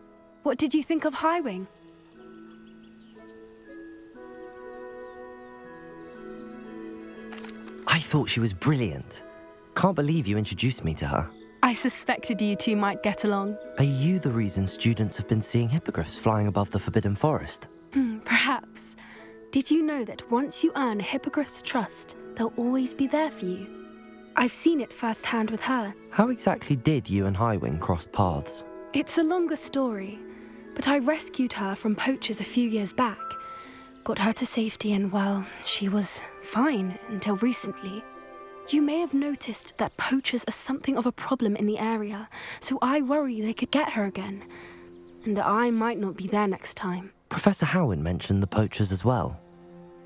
what did you think of Highwing? I thought she was brilliant. Can't believe you introduced me to her. I suspected you two might get along. Are you the reason students have been seeing hippogriffs flying above the Forbidden Forest? Perhaps. Did you know that once you earn a hippogriff's trust, they'll always be there for you? I've seen it firsthand with her. How exactly did you and Highwing cross paths? It's a longer story, but I rescued her from poachers a few years back. Got her to safety and, well, she was fine until recently. You may have noticed that poachers are something of a problem in the area, so I worry they could get her again. And I might not be there next time. Professor Howin mentioned the poachers as well.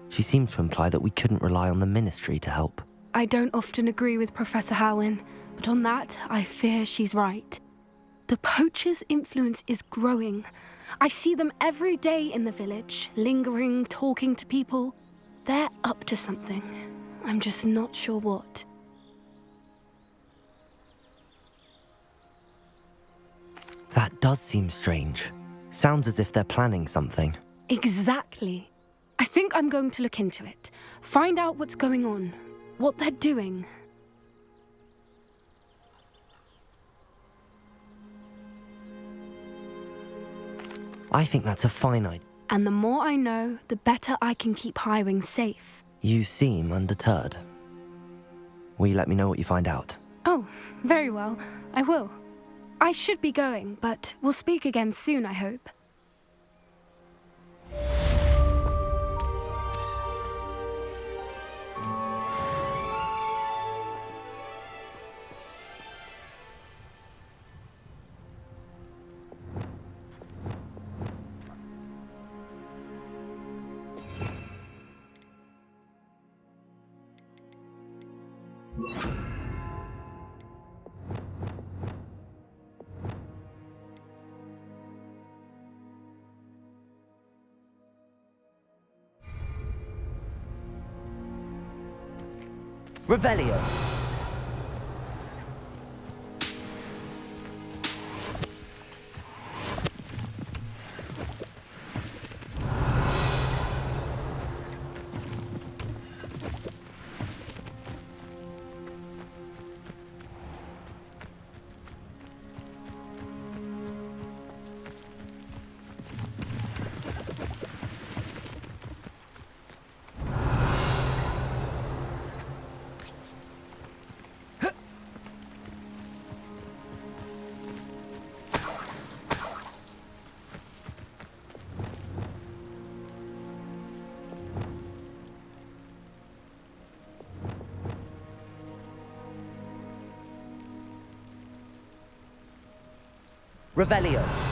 She seemed to imply that we couldn't rely on the Ministry to help. I don't often agree with Professor Howin, but on that, I fear she's right. The poachers' influence is growing. I see them every day in the village, lingering, talking to people. They're up to something. I'm just not sure what. That does seem strange. Sounds as if they're planning something. Exactly. I think I'm going to look into it. Find out what's going on. What they're doing. I think that's a fine idea. And the more I know, the better I can keep Highwing safe. You seem undeterred. Will you let me know what you find out? Oh, very well. I will. I should be going, but we'll speak again soon, I hope. Revelio. Revelio.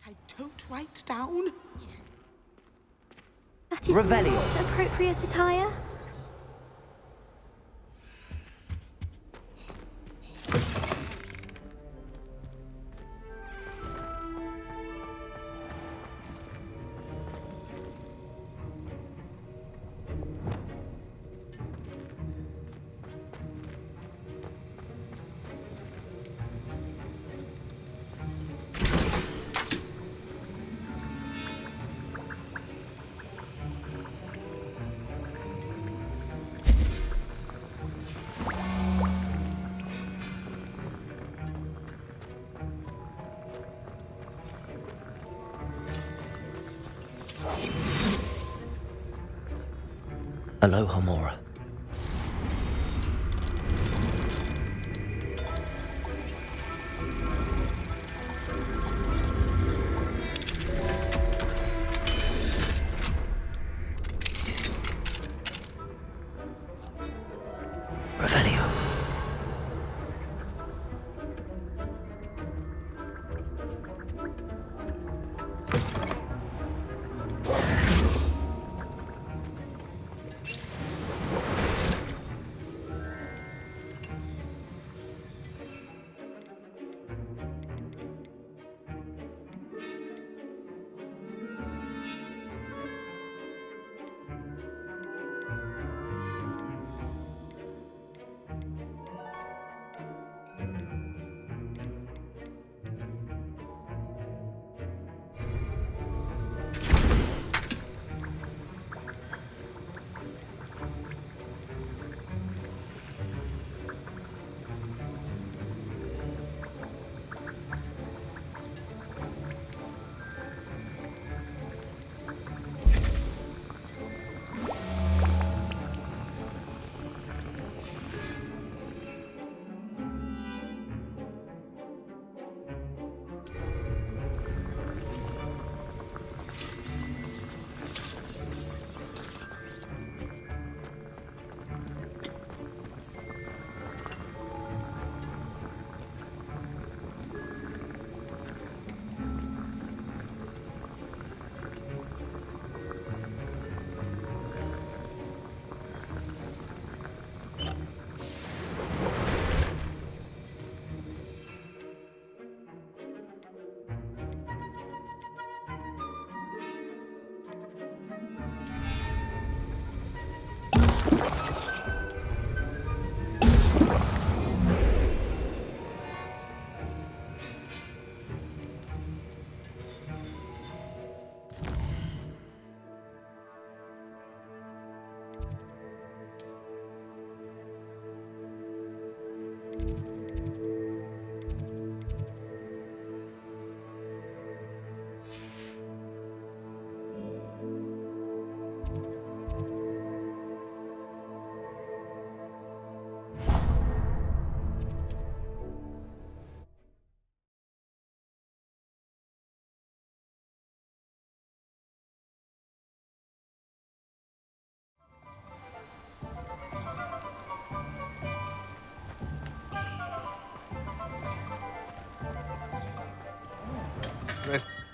I don't write down. That is not appropriate attire. Aloha, Mora. Revelio.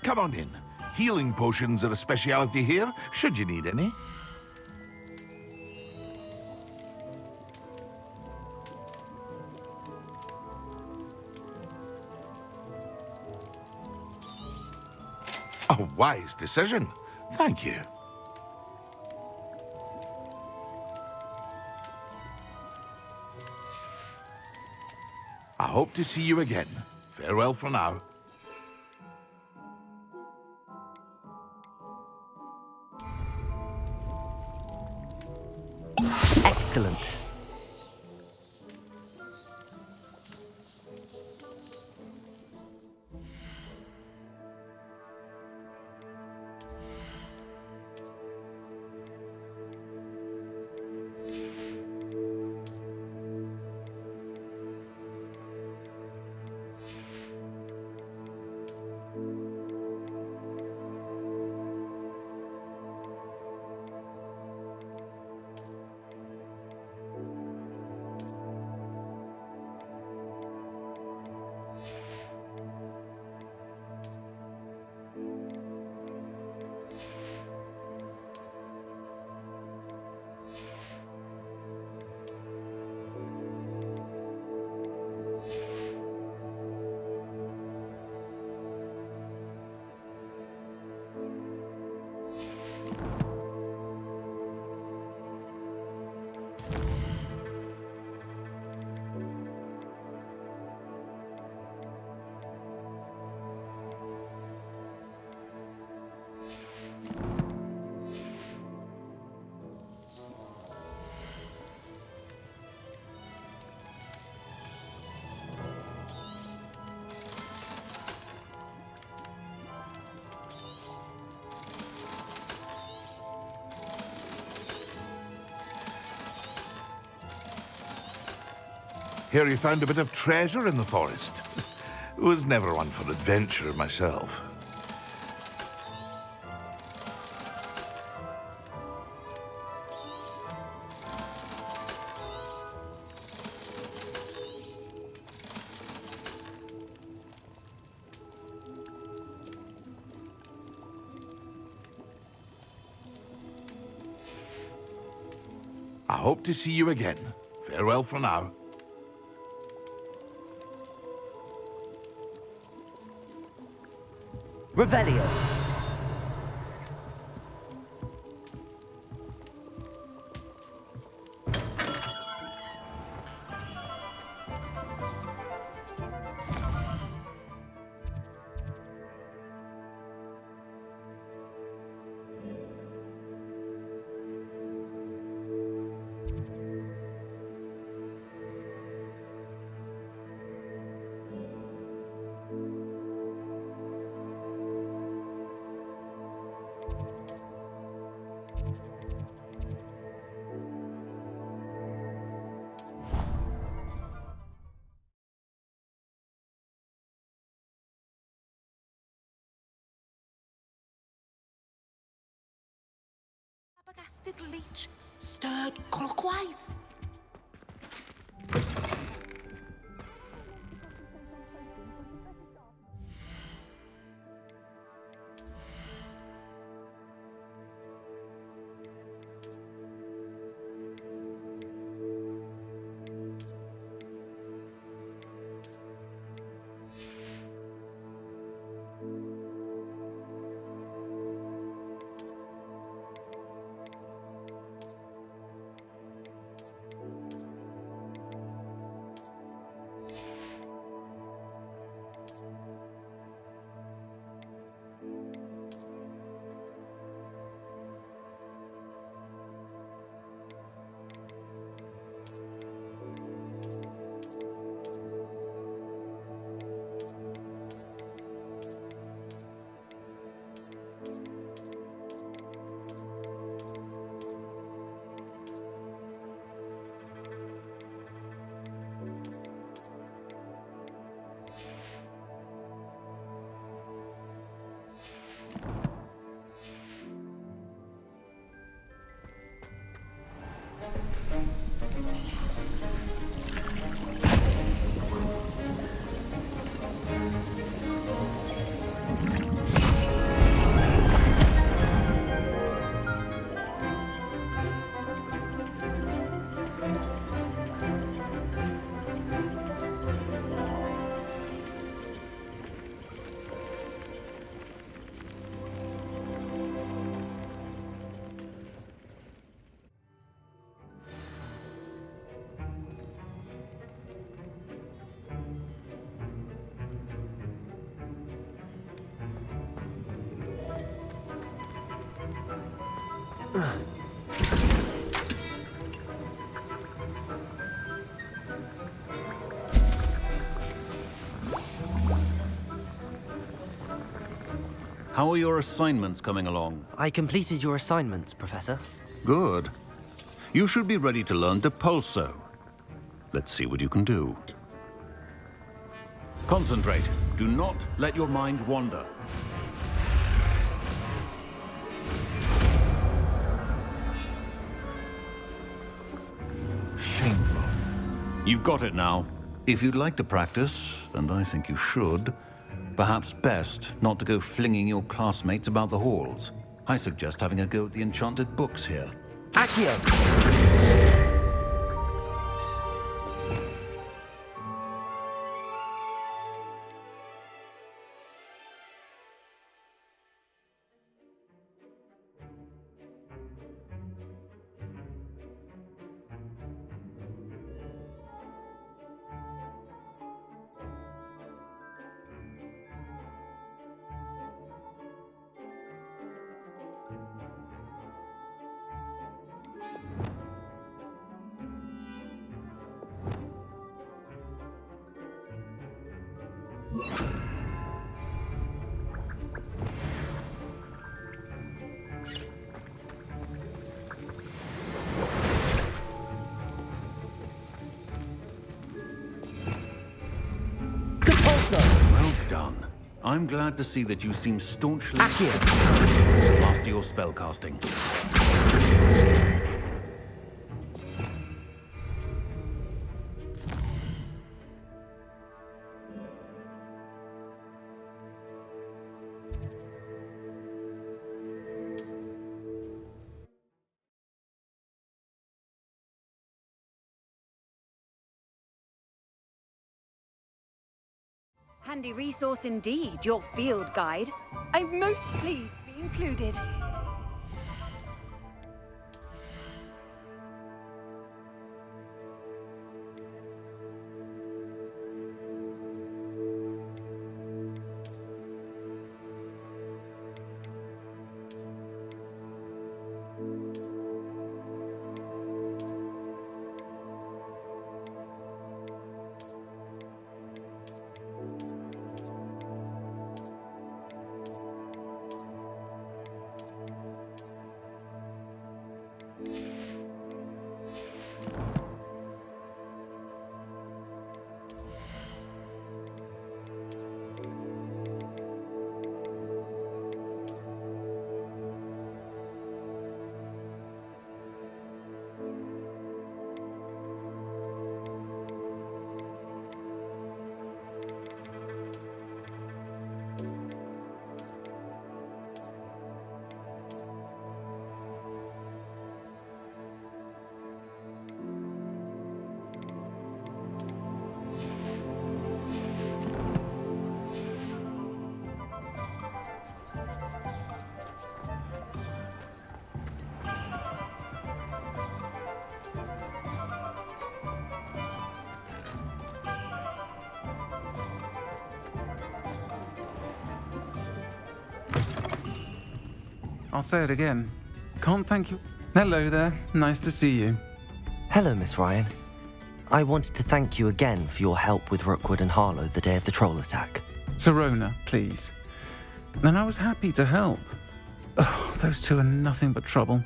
Come on in. Healing potions are a speciality here, should you need any. A wise decision. Thank you. I hope to see you again. Farewell for now. Excellent. Hear you found a bit of treasure in the forest. Was never one for adventure myself. I hope to see you again. Farewell for now. Revelio. Flabbergasted leech stirred clockwise. How are your assignments coming along? I completed your assignments, Professor. Good. You should be ready to learn Depulso. Let's see what you can do. Concentrate. Do not let your mind wander. Shameful. You've got it now. If you'd like to practice, and I think you should, perhaps best not to go flinging your classmates about the halls. I suggest having a go at the enchanted books here. Accio! also. Well done. I'm glad to see that you seem staunchly to master your spellcasting. Handy resource indeed, your field guide. I'm most pleased to be included. I'll say it again. Can't thank you. Hello there. Nice to see you. Hello, Miss Ryan. I wanted to thank you again for your help with Rookwood and Harlow the day of the troll attack. Sirona, please. And I was happy to help. Oh, those two are nothing but trouble.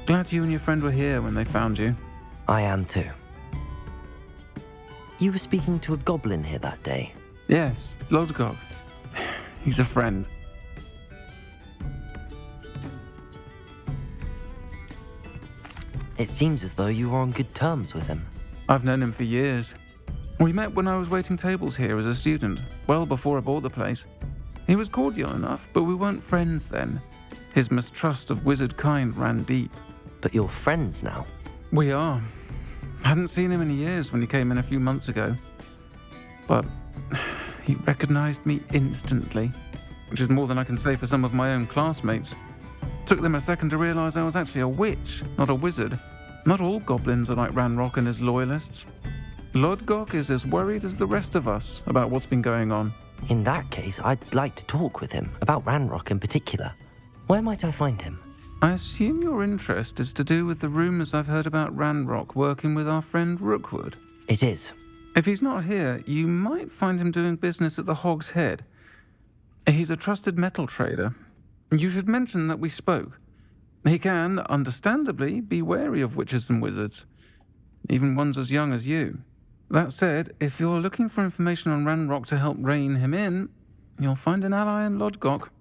Glad you and your friend were here when they found you. I am too. You were speaking to a goblin here that day. Yes, Lodgok. He's a friend. It seems as though you were on good terms with him. I've known him for years. We met when I was waiting tables here as a student, well before I bought the place. He was cordial enough, but we weren't friends then. His mistrust of wizard kind ran deep. But you're friends now? We are. Hadn't seen him in years when he came in a few months ago. But he recognized me instantly, which is more than I can say for some of my own classmates. Took them a second to realize I was actually a witch, not a wizard. Not all goblins are like Ranrock and his loyalists. Lodgok is as worried as the rest of us about what's been going on. In that case, I'd like to talk with him, about Ranrock in particular. Where might I find him? I assume your interest is to do with the rumors I've heard about Ranrock working with our friend Rookwood. It is. If he's not here, you might find him doing business at the Hog's Head. He's a trusted metal trader. You should mention that we spoke. He can, understandably, be wary of witches and wizards, even ones as young as you. That said, if you're looking for information on Ranrock to help rein him in, you'll find an ally in Lodgok.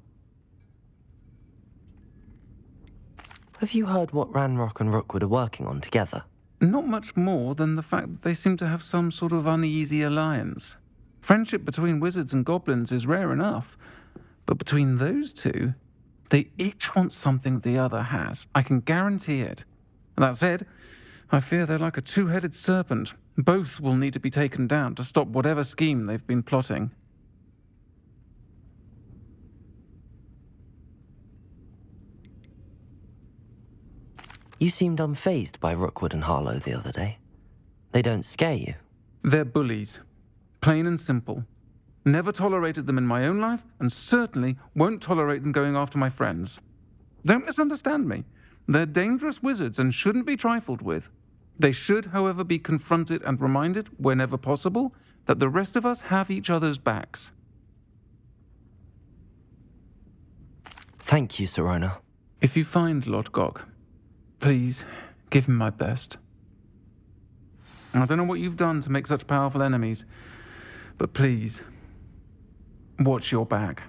Have you heard what Ranrock and Rookwood are working on together? Not much more than the fact that they seem to have some sort of uneasy alliance. Friendship between wizards and goblins is rare enough, but between those two, they each want something the other has. I can guarantee it. That said, I fear they're like a two-headed serpent. Both will need to be taken down to stop whatever scheme they've been plotting. You seemed unfazed by Rookwood and Harlow the other day. They don't scare you. They're bullies. Plain and simple. Never tolerated them in my own life, and certainly won't tolerate them going after my friends. Don't misunderstand me. They're dangerous wizards and shouldn't be trifled with. They should, however, be confronted and reminded, whenever possible, that the rest of us have each other's backs. Thank you, Sirona. If you find Lodgok, please give him my best. I don't know what you've done to make such powerful enemies, but please, What's your bag?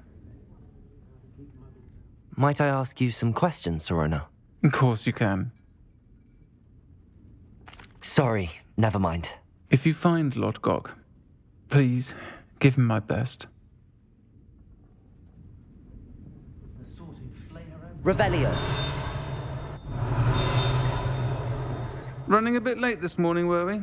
Might I ask you some questions, Sirona? Of course you can. Sorry, never mind. If you find Lord Gog, please give him my best. Revelio. Running a bit late this morning, were we?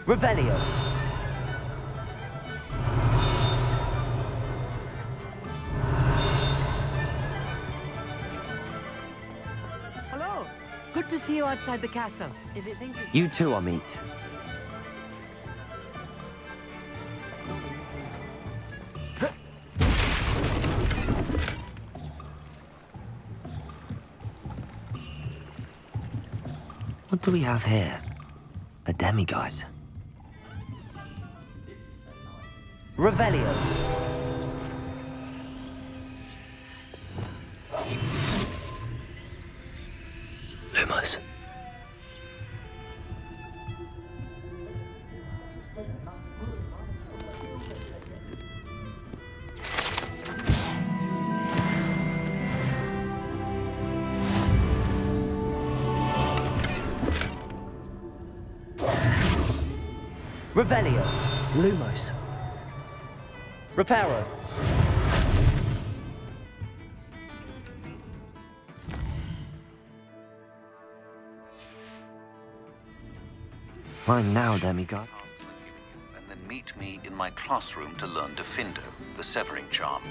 Revelio. Hello. Good to see you outside the castle. If you think You too, Amit. What do we have here? A demiguise. Revelio. Lumos. Revelio. Lumos. Reparo. Mine now, demigod. And then meet me in my classroom to learn Defindo, the severing charm.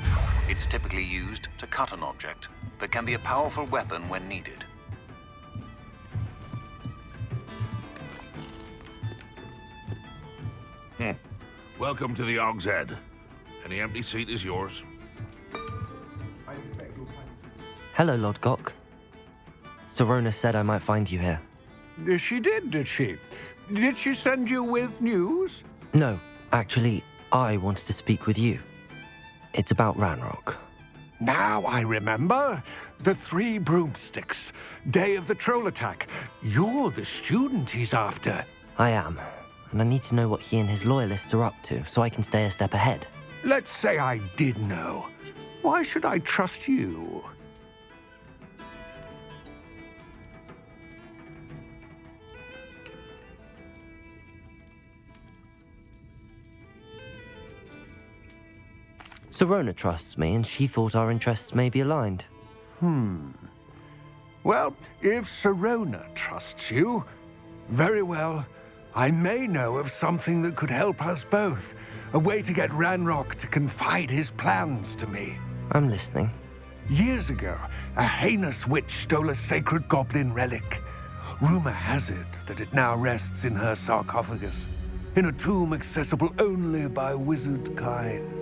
It's typically used to cut an object, but can be a powerful weapon when needed. Welcome to the Og's Head. Any empty seat is yours. Hello, Lord Gok. Sirona said I might find you here. She did she? Did she send you with news? No, actually, I wanted to speak with you. It's about Ranrock. Now I remember. The 3 broomsticks. Day of the troll attack. You're the student he's after. I am, and I need to know what he and his loyalists are up to so I can stay a step ahead. Let's say I did know. Why should I trust you? Sirona trusts me, and she thought our interests may be aligned. Well, if Sirona trusts you, very well. I may know of something that could help us both. A way to get Ranrock to confide his plans to me. I'm listening. Years ago, a heinous witch stole a sacred goblin relic. Rumor has it that it now rests in her sarcophagus, in a tomb accessible only by wizard kind.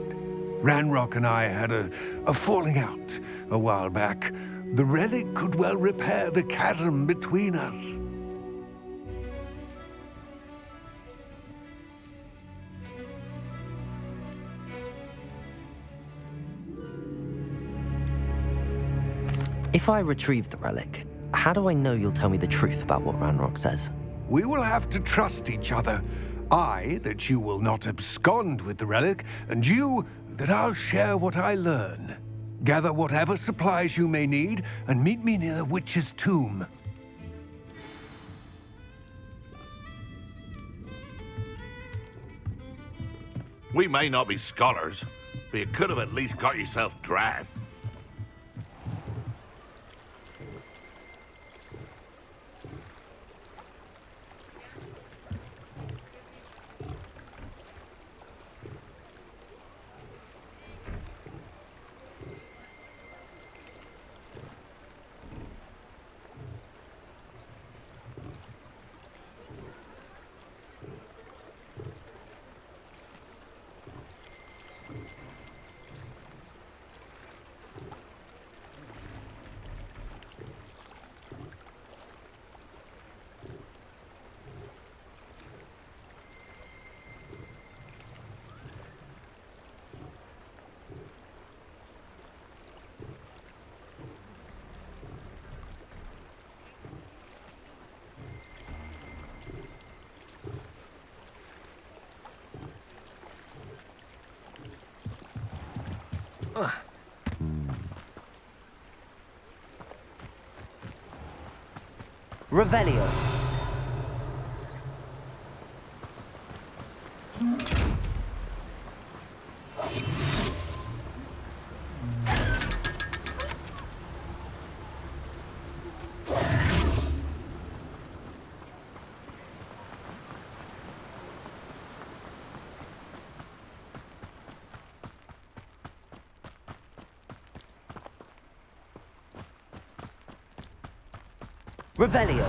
Ranrock and I had a falling out a while back. The relic could well repair the chasm between us. If I retrieve the relic, how do I know you'll tell me the truth about what Ranrock says? We will have to trust each other. I, that you will not abscond with the relic, and you, that I'll share what I learn. Gather whatever supplies you may need, and meet me near the witch's tomb. We may not be scholars, but you could have at least got yourself dressed. Revelio. Revelio.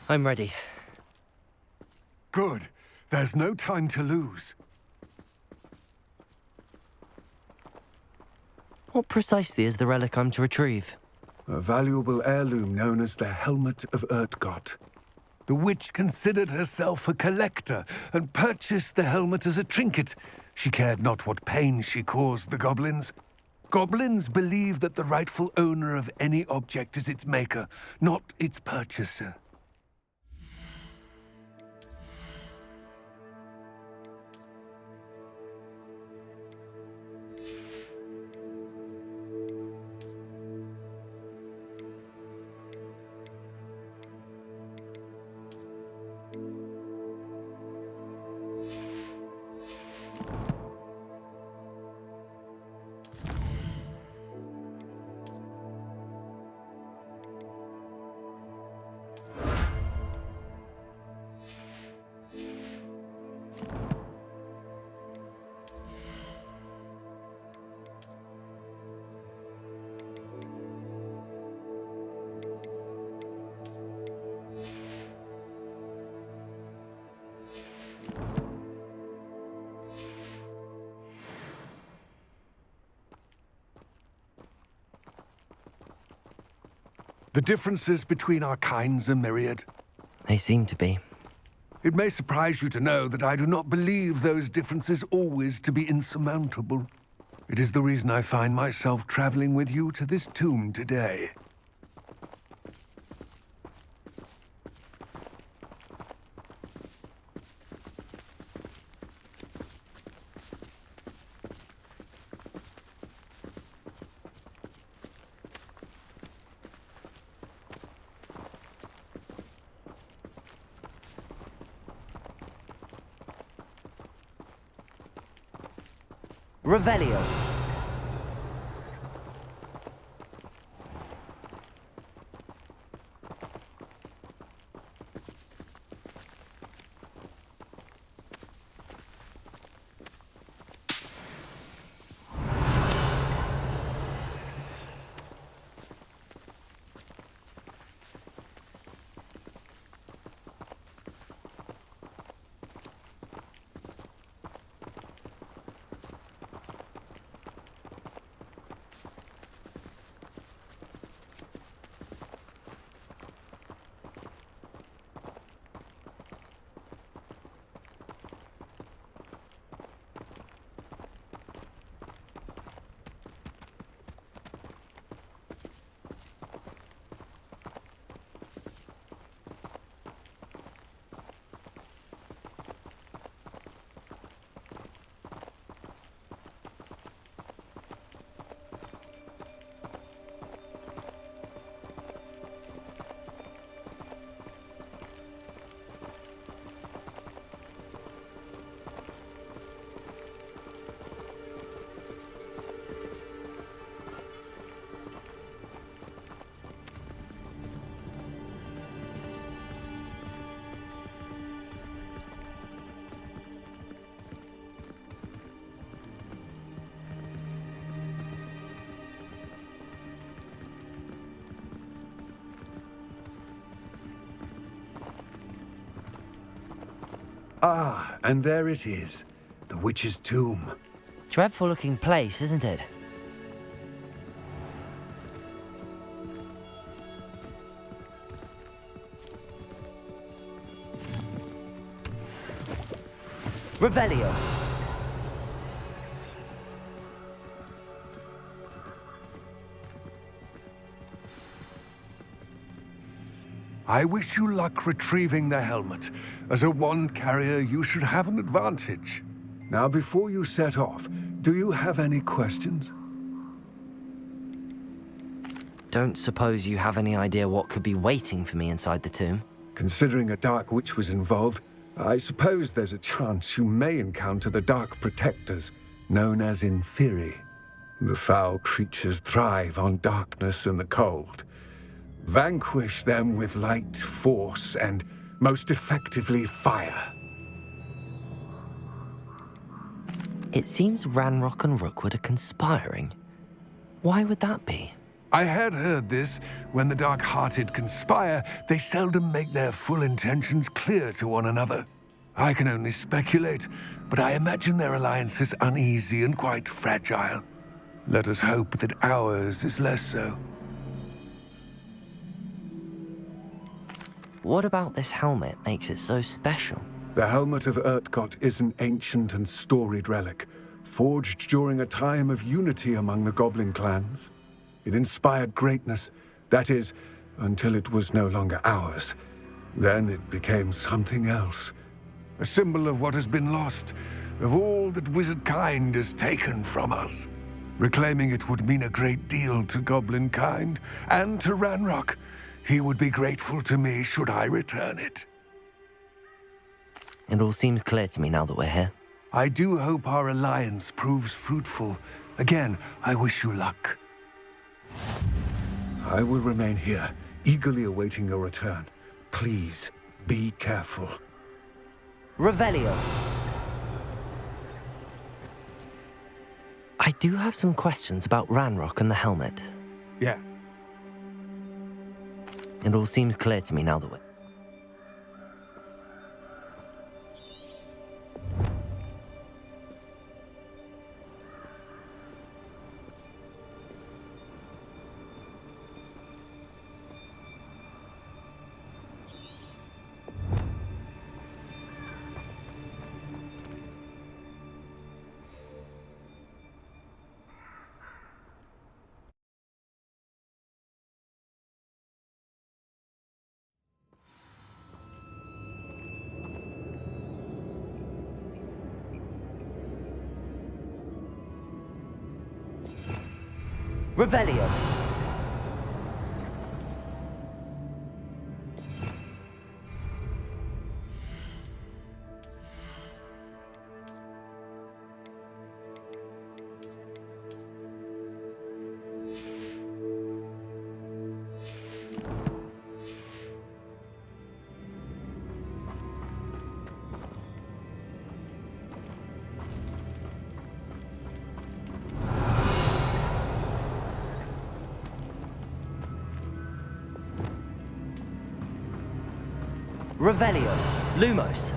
I'm ready. Good. There's no time to lose. What precisely is the relic I'm to retrieve? A valuable heirloom known as the Helmet of Urtgott. The witch considered herself a collector and purchased the helmet as a trinket. She cared not what pain she caused the goblins. Goblins believe that the rightful owner of any object is its maker, not its purchaser. The differences between our kinds are myriad. They seem to be. It may surprise you to know that I do not believe those differences always to be insurmountable. It is the reason I find myself traveling with you to this tomb today. Revelio. Ah, and there it is. The witch's tomb. Dreadful looking place, isn't it? Revelio. I wish you luck retrieving the helmet. As a wand carrier, you should have an advantage. Now, before you set off, do you have any questions? Don't suppose you have any idea what could be waiting for me inside the tomb? Considering a dark witch was involved, I suppose there's a chance you may encounter the Dark Protectors, known as Inferi. The foul creatures thrive on darkness and the cold. Vanquish them with light, force, and most effectively fire. It seems Ranrock and Rookwood are conspiring. Why would that be? I had heard this. When the dark-hearted conspire, they seldom make their full intentions clear to one another. I can only speculate, but I imagine their alliance is uneasy and quite fragile. Let us hope that ours is less so. What about this helmet makes it so special? The helmet of Urtkot is an ancient and storied relic, forged during a time of unity among the goblin clans. It inspired greatness, that is, until it was no longer ours. Then it became something else. A symbol of what has been lost, of all that wizard kind has taken from us. Reclaiming it would mean a great deal to goblin kind, and to Ranrock. He would be grateful to me should I return it. It all seems clear to me now that we're here. I do hope our alliance proves fruitful. Again, I wish you luck. I will remain here, eagerly awaiting your return. Please, be careful. Revelio. I do have some questions about Ranrock and the helmet. Yeah. It all seems clear to me now that we're... Revelio. Revelio. Lumos.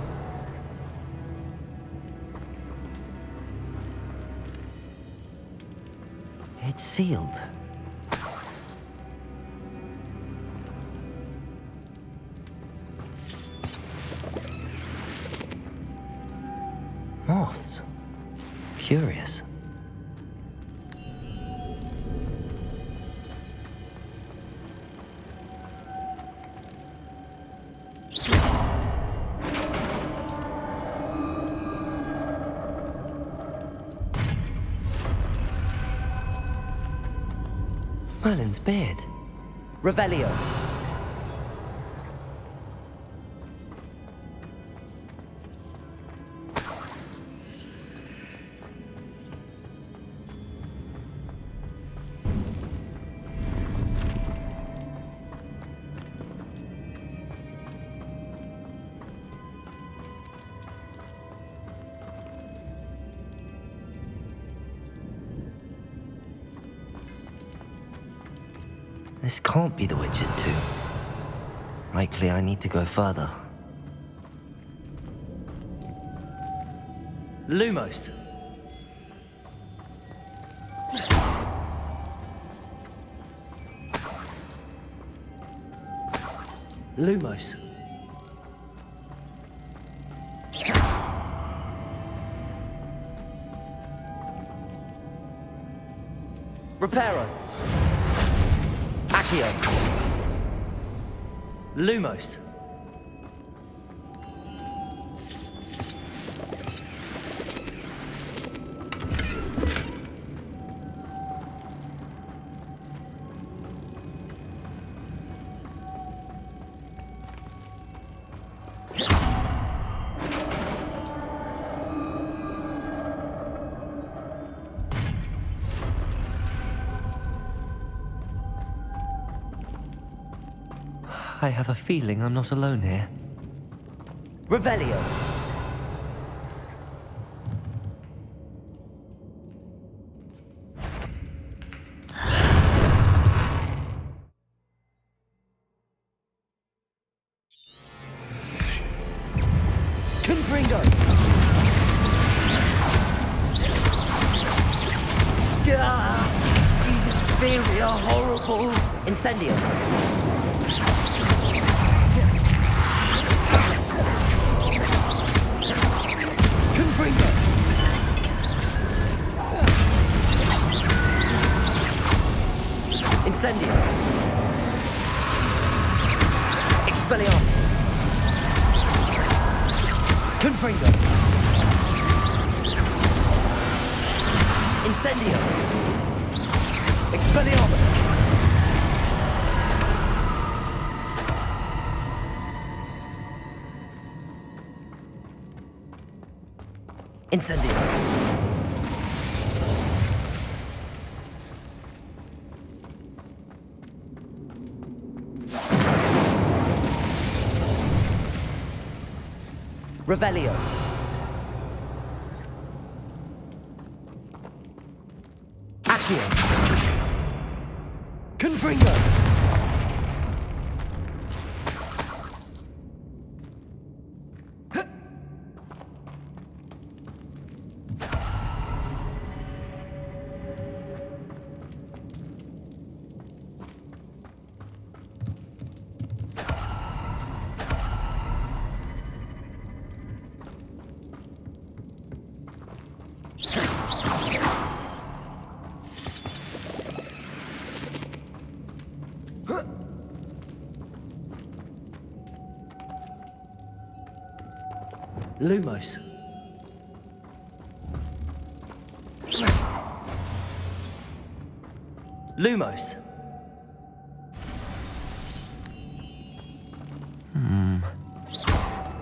It's sealed. Moths. Curious. Merlin's beard. Revelio. This can't be the witch's tomb. Likely I need to go further. Lumos. Lumos. Reparo. Accio. Lumos. I have a feeling I'm not alone here. Revelio. Confringo. These inferior, horrible. Incendio. Incendio. Expelliarmus. Confringo. Incendio. Expelliarmus. Incendio. Revelio. Accio. Confringo. Lumos. Lumos.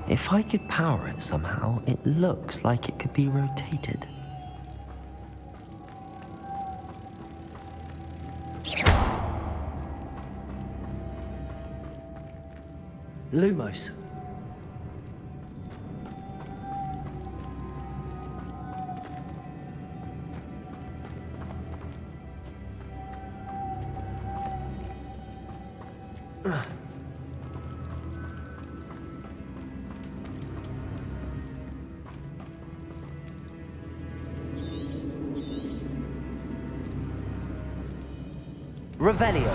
If I could power it somehow, it looks like it could be rotated. Lumos. Revelio.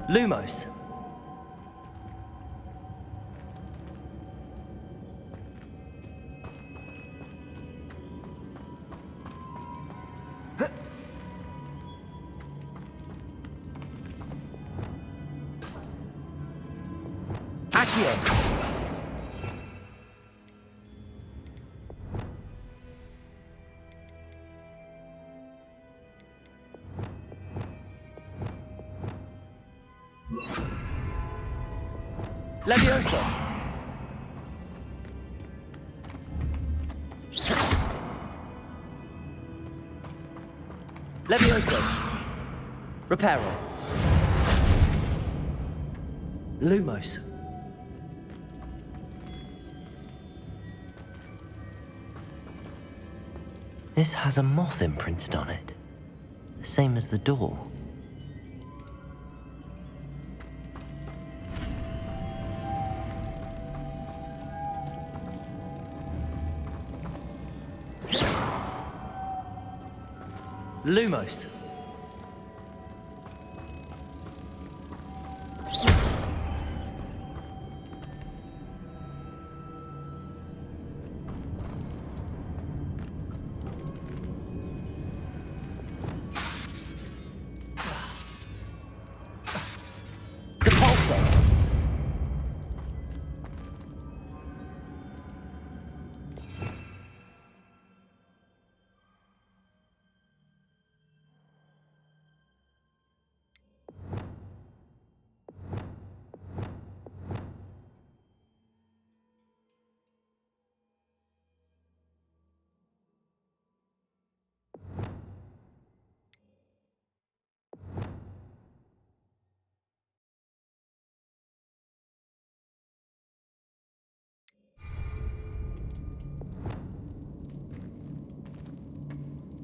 Lumos. Levioso. Levioso. Reparo. Lumos. This has a moth imprinted on it, the same as the door. Lumos.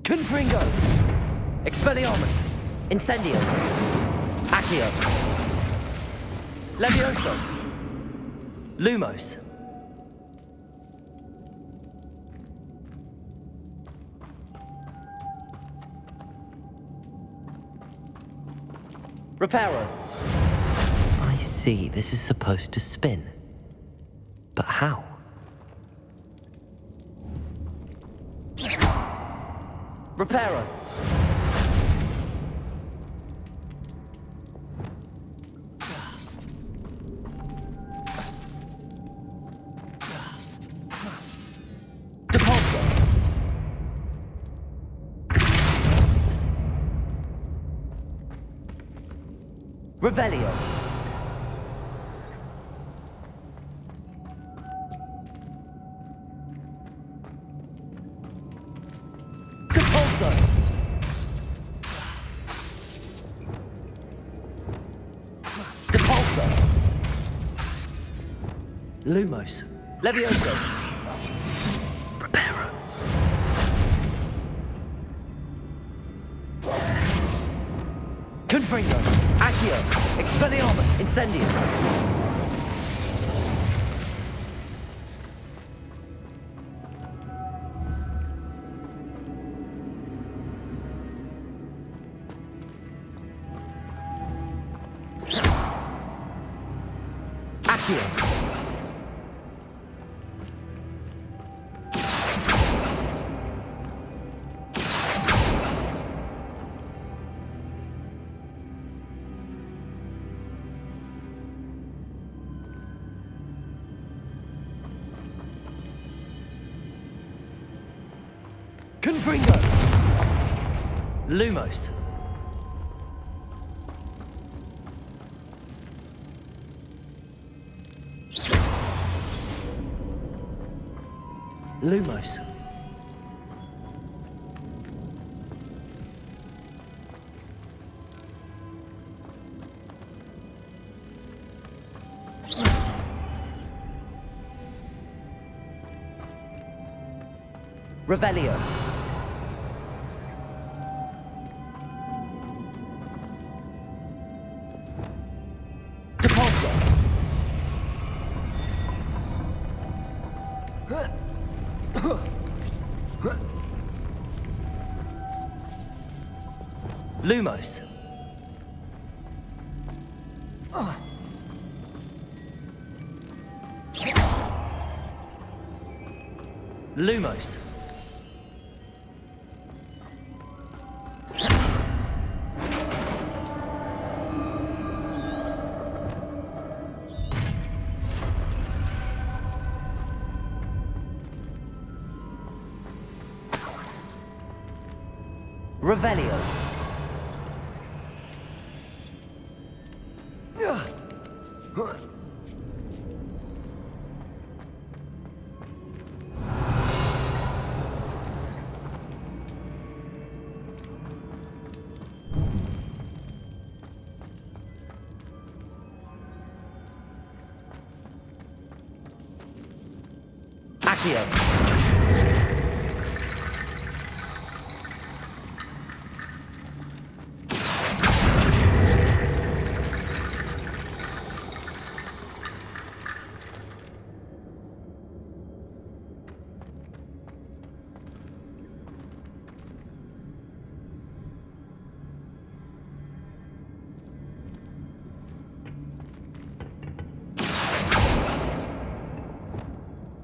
Confringo! Expelliarmus! Incendio! Accio! Levioso! Lumos! Reparo! I see, this is supposed to spin. But how? Reparo! Depulso! Revelio! Lumos. Levioso. Reparo. Confringo. Accio. Expelliarmus. Incendio. Accio. Confringo! Lumos. Lumos. Revelio. Depulso. Lumos. Lumos. Revelio.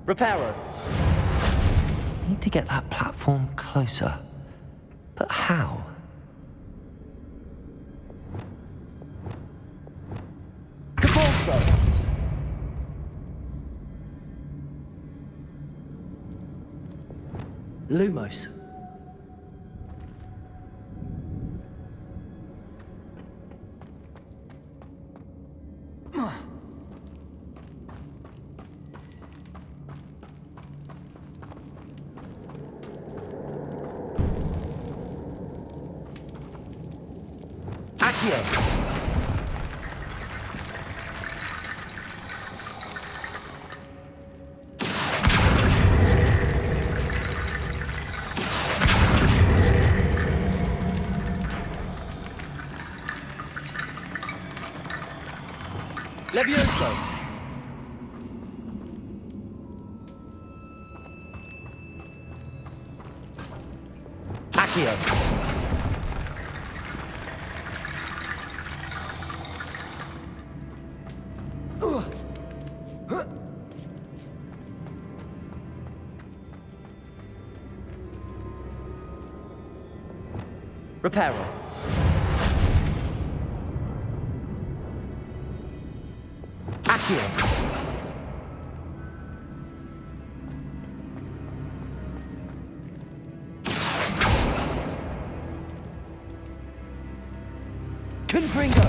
Reparo. Need to get that platform closer. But how? Depulso. Lumos. Levioso. Accio. Reparo. Accio. Confringo.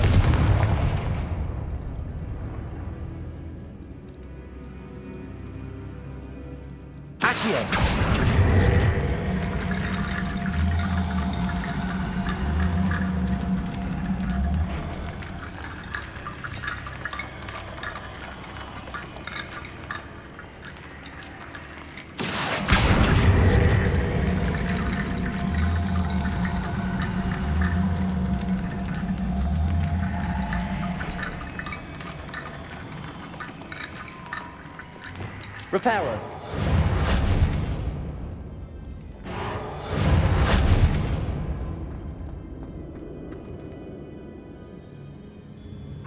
Accio. Reparo.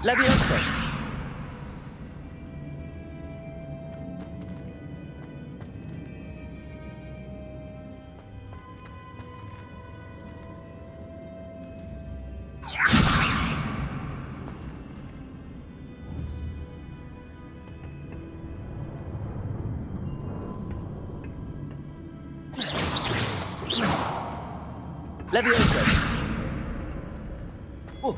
Levioso. Levioso. Oh.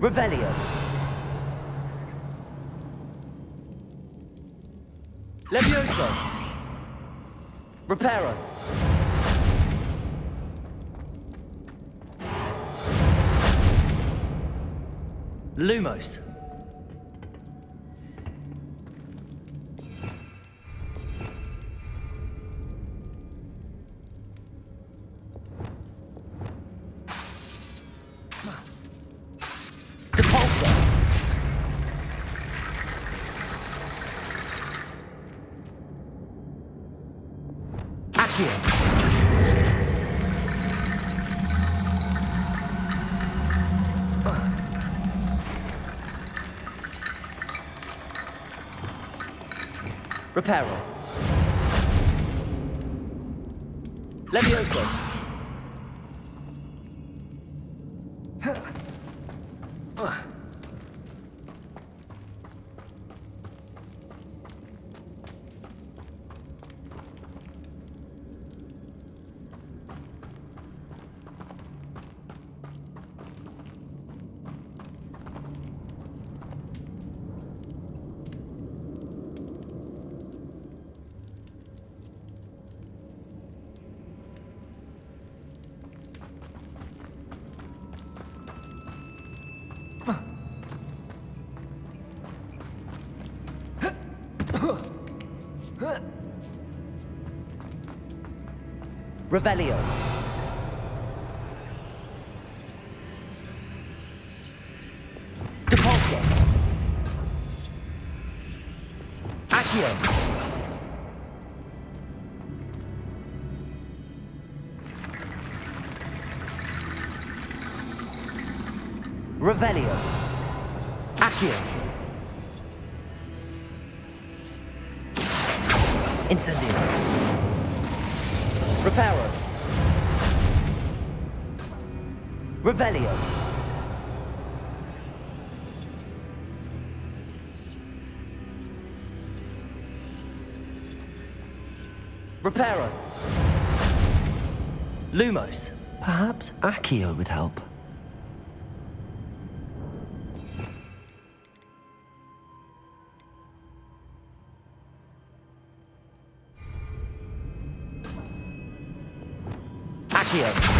Revelio. Levioso. Reparo. Lumos. Reparo. Levioso. Revelio. Depulso. Accio. Revelio. Accio. Incendio. Reparo. Revelio. Reparo. Lumos. Perhaps Accio would help. Accio.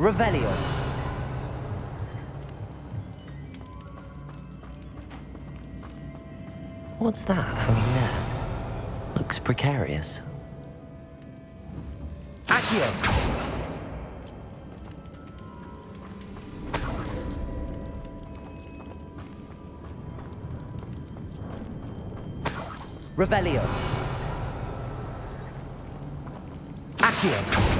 Revelio. What's that hanging there? Looks precarious. Accio. Revelio. Accio.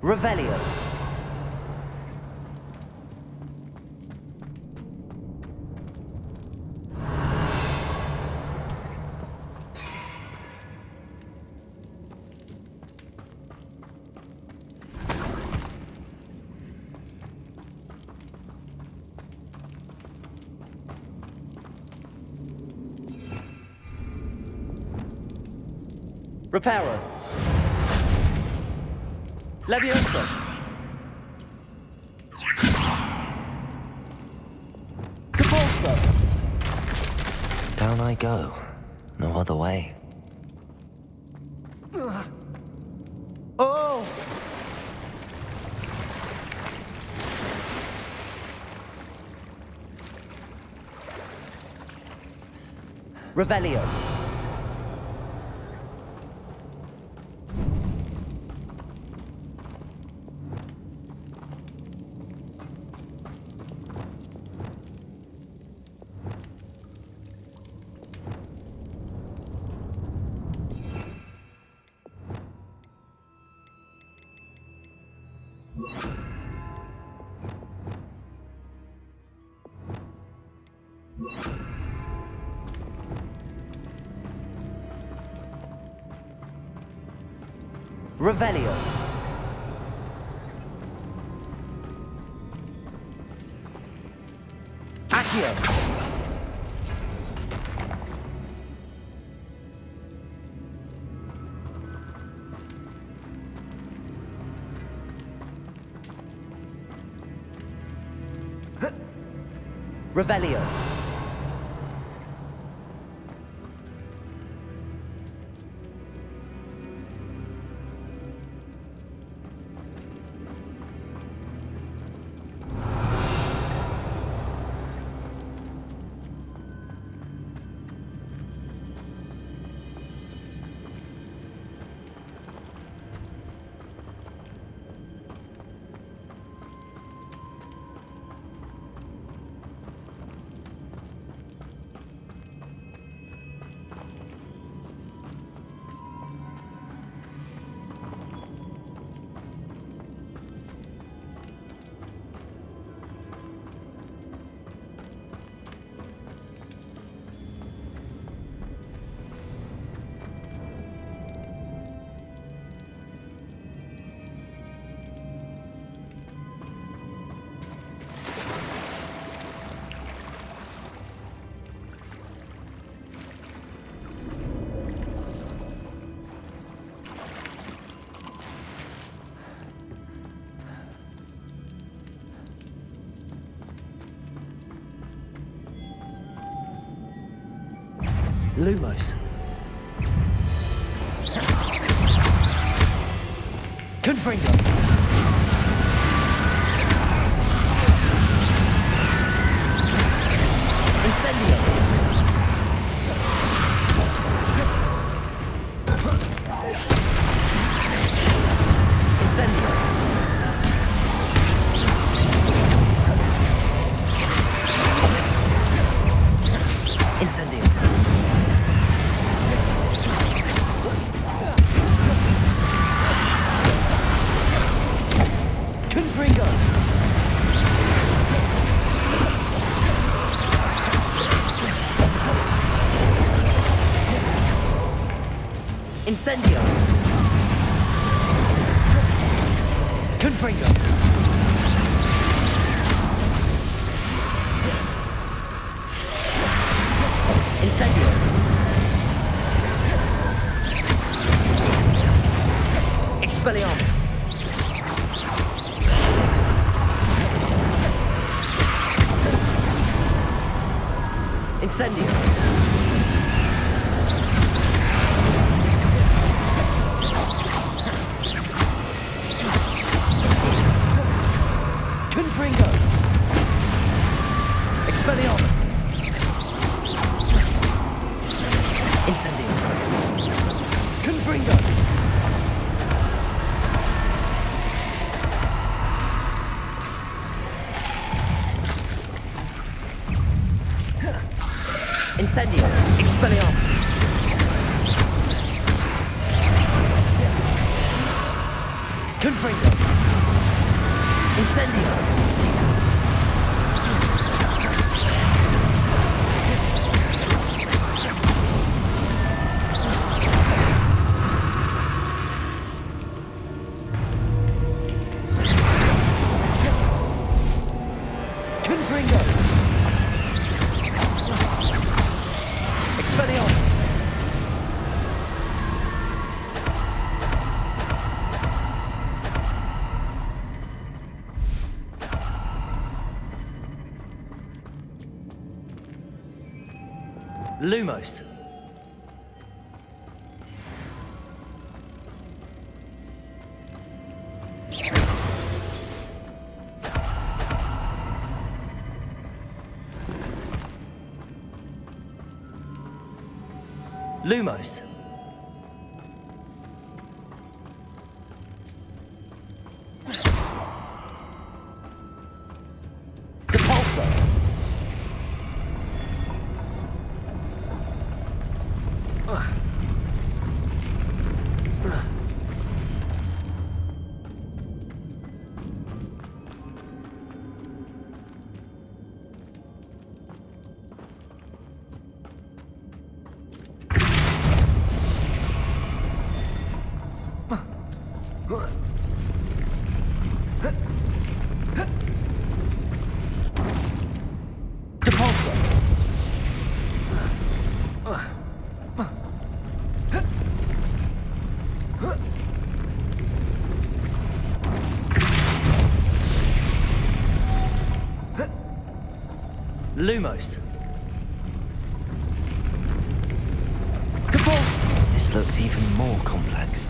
Revelio. Reparo. Levioso. Depulso. Down I go. No other way. Oh! Revelio. Revelio. Accio. Revelio. Lumos. Confringo. Incendio. Incendio. Incendio. Confringo. Incendio. Confringo. Incendio. Expelliarmus. Incendio. Confringo. Expelliarmus. Incendio. Confringo. Incendio. Expelliarmus. Confringo. Incendio. Confringo. Expelliarmus. Lumos. Lumos. Depulso. Lumos. This looks even more complex.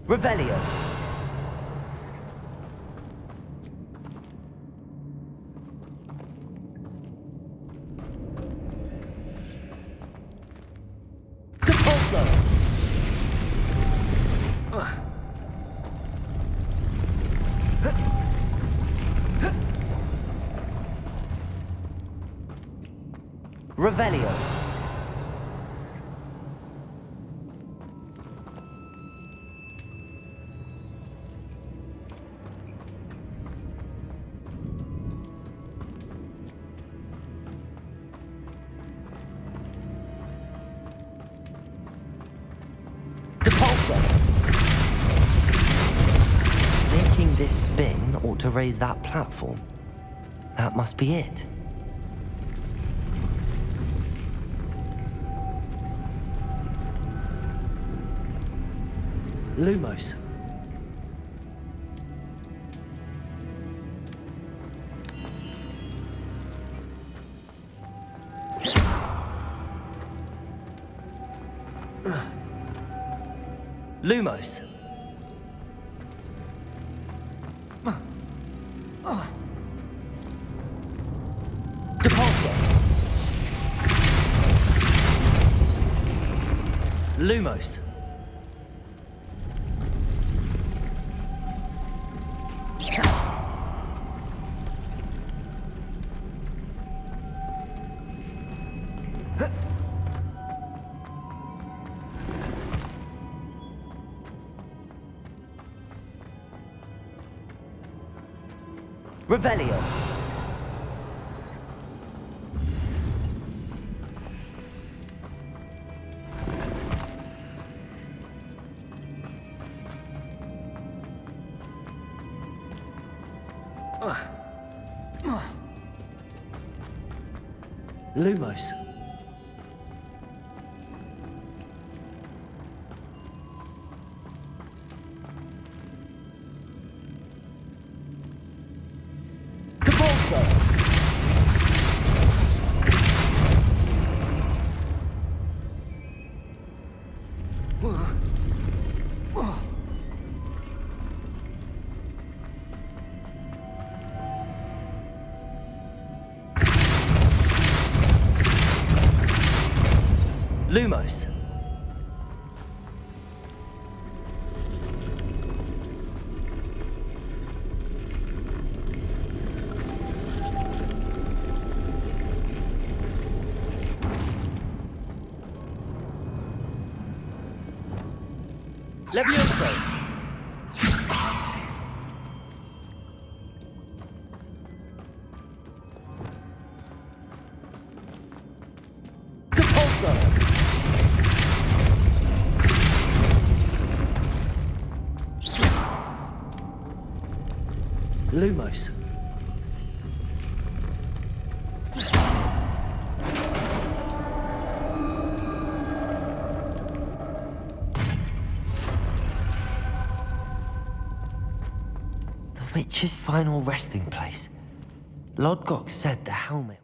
Revelio. Compulso. Revelio. Making this spin ought to raise that platform. That must be it. Lumos. Lumos. Depulso. Lumos. Revelio. Lumos. Lumos. Levioso. Compulso. Lumos. The witch's final resting place. Lodgok said the helmet.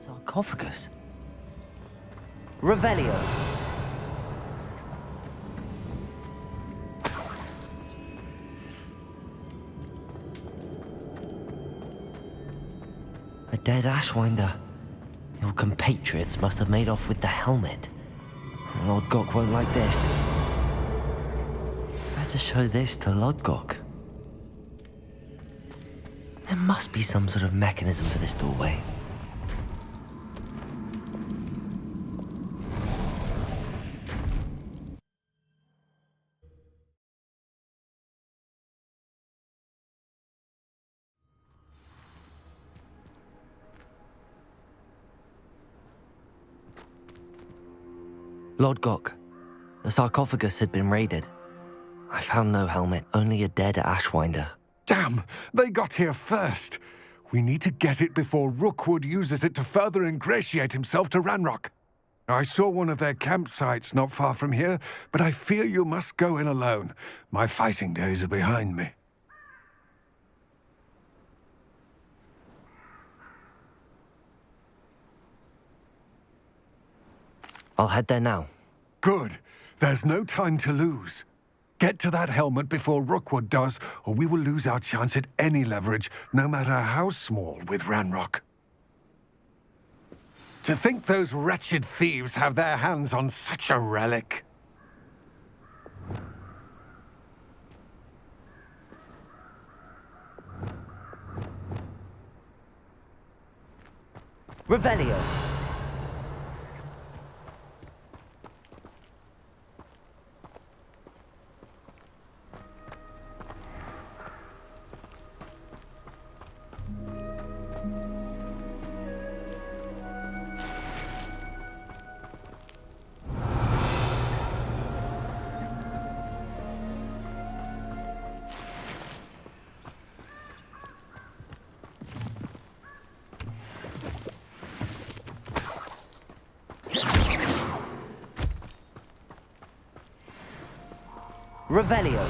Sarcophagus. Revelio. A dead Ashwinder. Your compatriots must have made off with the helmet. Lord Gok won't like this. Better show this to Lord Gok. There must be some sort of mechanism for this doorway. Lord Gok, the sarcophagus had been raided. I found no helmet, only a dead Ashwinder. Damn! They got here first! We need to get it before Rookwood uses it to further ingratiate himself to Ranrock. I saw one of their campsites not far from here, but I fear you must go in alone. My fighting days are behind me. I'll head there now. Good. There's no time to lose. Get to that helmet before Rookwood does, or we will lose our chance at any leverage, no matter how small, with Ranrock. To think those wretched thieves have their hands on such a relic. Revelio. Revelio.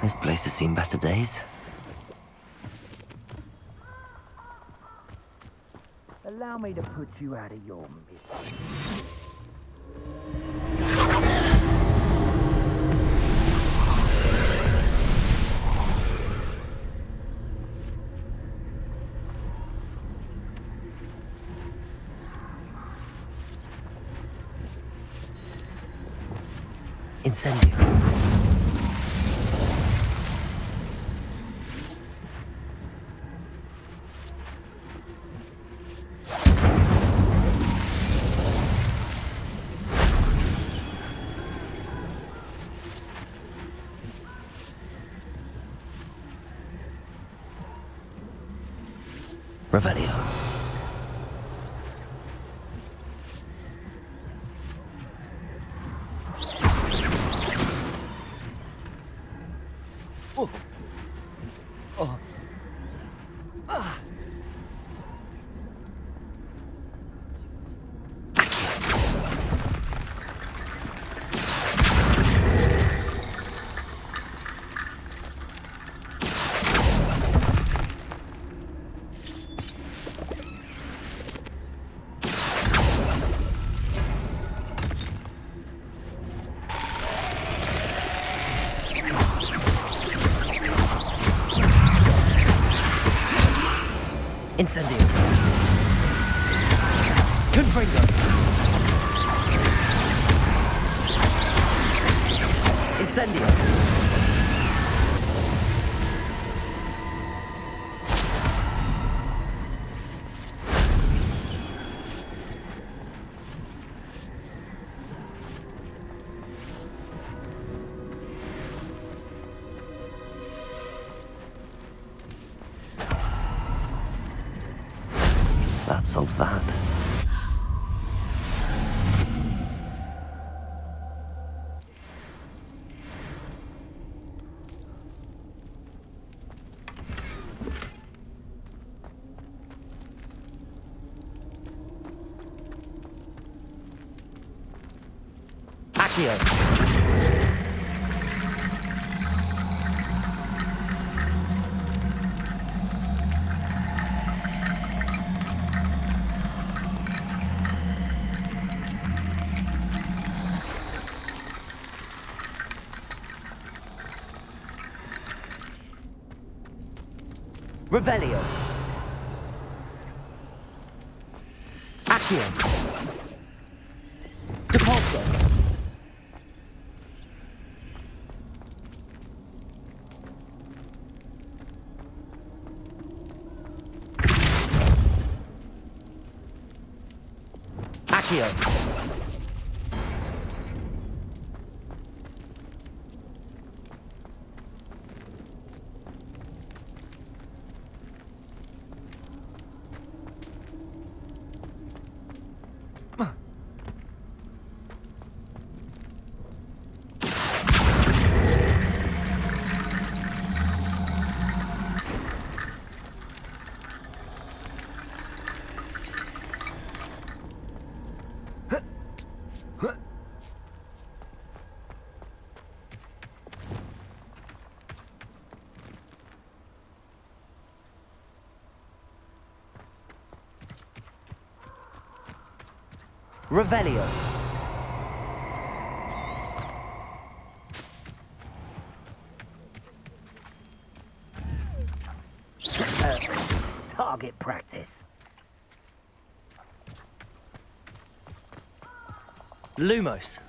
This place has seen better days. Allow me to put you out of your misery. Incendio. Revelio. Oh. Oh. Ah. Incendio. Confringo. Incendio. that solves that. Revelio. Accio. Depulso. Accio. Revelio. Target practice. Lumos.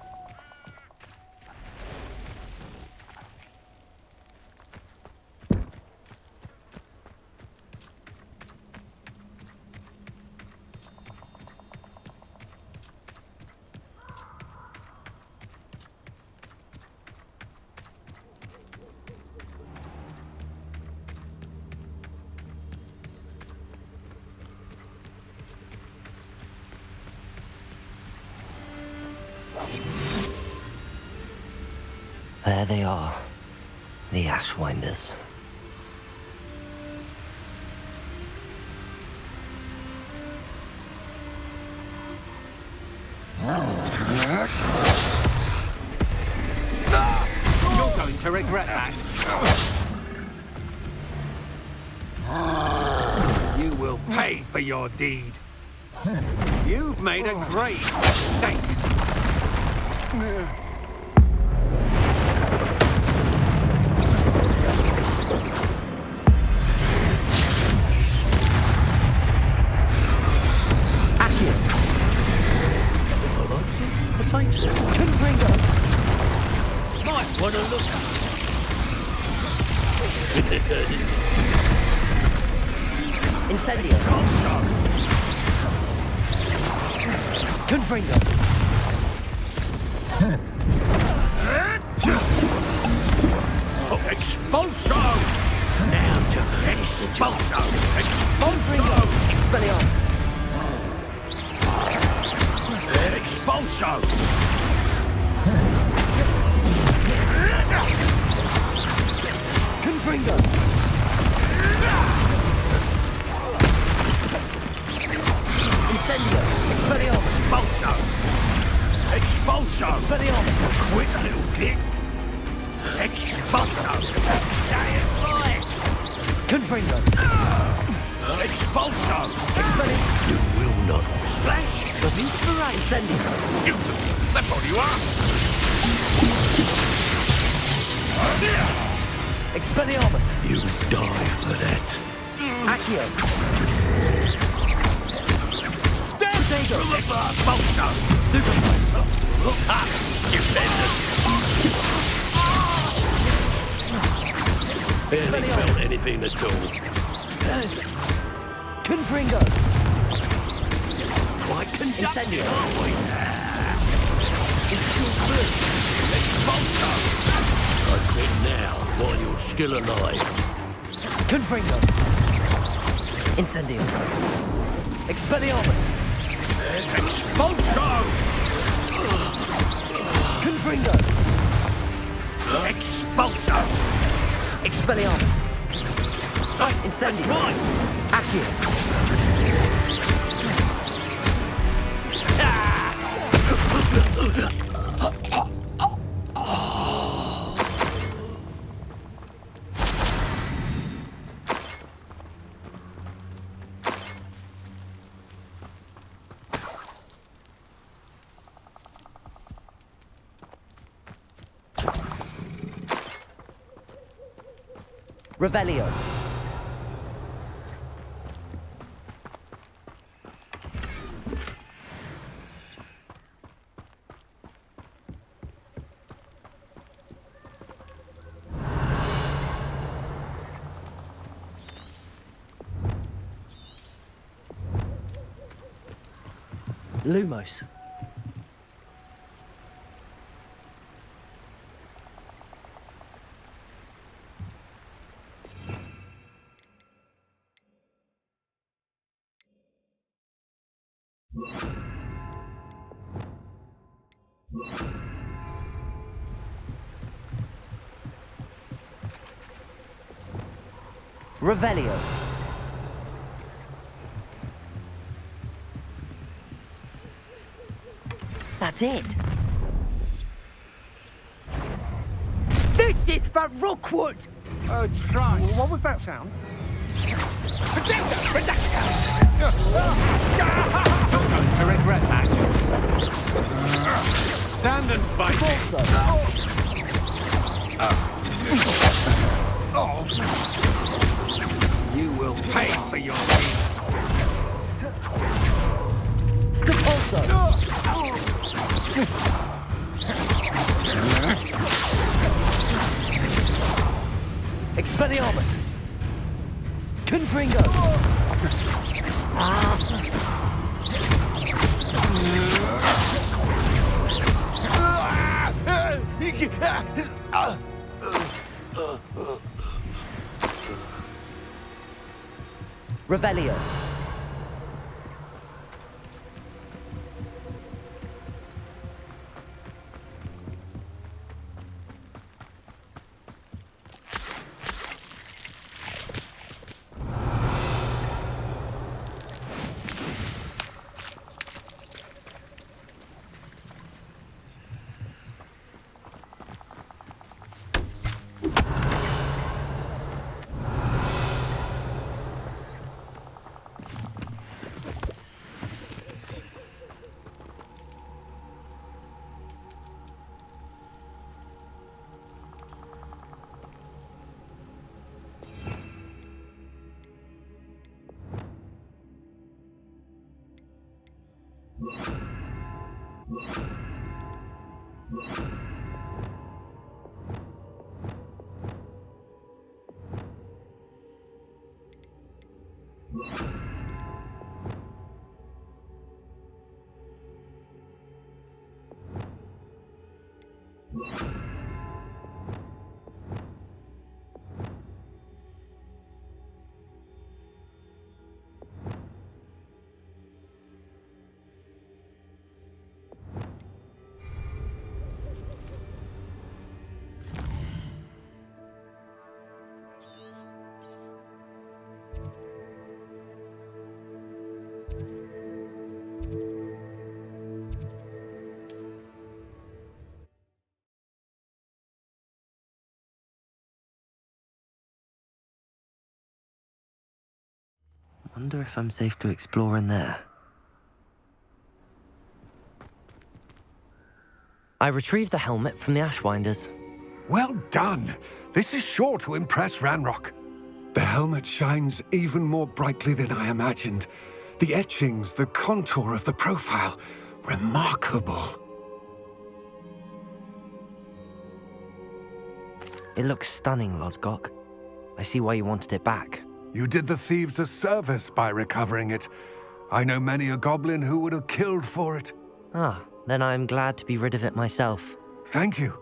There they are, the Ashwinders. You're going to regret that. You will pay for your deed. You've made a great mistake. Might want to look at Incendio. Confringo. Expulso! Now to Expulso! Expulso! Expelliarmus. Expulso! Confringo. Incendio. Expelliarmus. Expulso! Expulso! Expelliarmus. Quick little kick! Expulso! Giant fire! Confringo. Expulso! Expelliarmus. You will not. Splash! Incendio. Useless. That's all you are. Expelliarmus. You die for that. Accio. Potato! Expulso! Look up! Defenders! Barely felt anything at all. Confringo. Quite conducted, Incendio. aren't we? It's too good. Expulso! I quit now while you're still alive. Confringo. Incendio. Expelliarmus! Expulso! Confringo! Expulso! Expelliarmus! Incendio! Accio! Revelio. Lumos. Revelio. That's it. This is for Rookwood! Oh, try. What was that sound? You're going to regret that. Stand and fight. You will pay for your deeds. Expelliarmus! Confringo! Revelio. Wonder if I'm safe to explore in there. I retrieved the helmet from the Ashwinders. Well done. This is sure to impress Ranrock. The helmet shines even more brightly than I imagined. The etchings, the contour of the profile. Remarkable. It looks stunning, Lodgok. I see why you wanted it back. You did the thieves a service by recovering it. I know many a goblin who would have killed for it. Ah, then I'm glad to be rid of it myself. Thank you.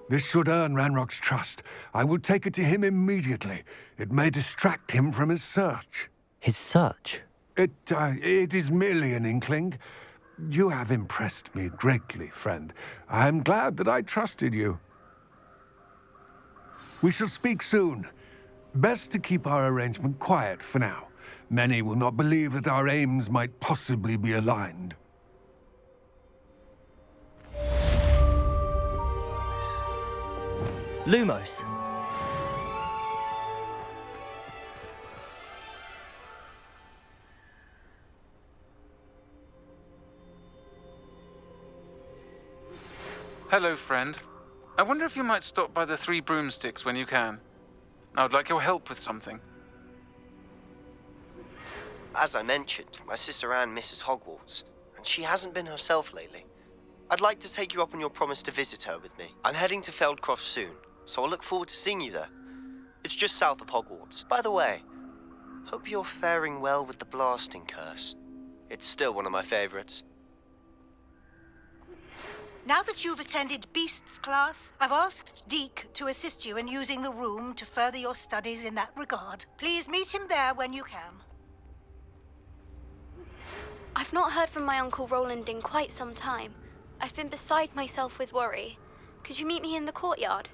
This should earn Ranrock's trust. I will take it to him immediately. It may distract him from his search. His search? It is merely an inkling. You have impressed me greatly, friend. I am glad that I trusted you. We shall speak soon. Best to keep our arrangement quiet for now. Many will not believe that our aims might possibly be aligned. Lumos. Hello, friend. I wonder if you might stop by the Three Broomsticks when you can. I would like your help with something. As I mentioned, my sister Anne misses Hogwarts, and she hasn't been herself lately. I'd like to take you up on your promise to visit her with me. I'm heading to Feldcroft soon, so I'll look forward to seeing you there. It's just south of Hogwarts. By the way, hope you're faring well with the blasting curse. It's still one of my favorites. Now that you've attended Beasts class, I've asked Deke to assist you in using the room to further your studies in that regard. Please meet him there when you can. I've not heard from my Uncle Roland in quite some time. I've been beside myself with worry. Could you meet me in the courtyard?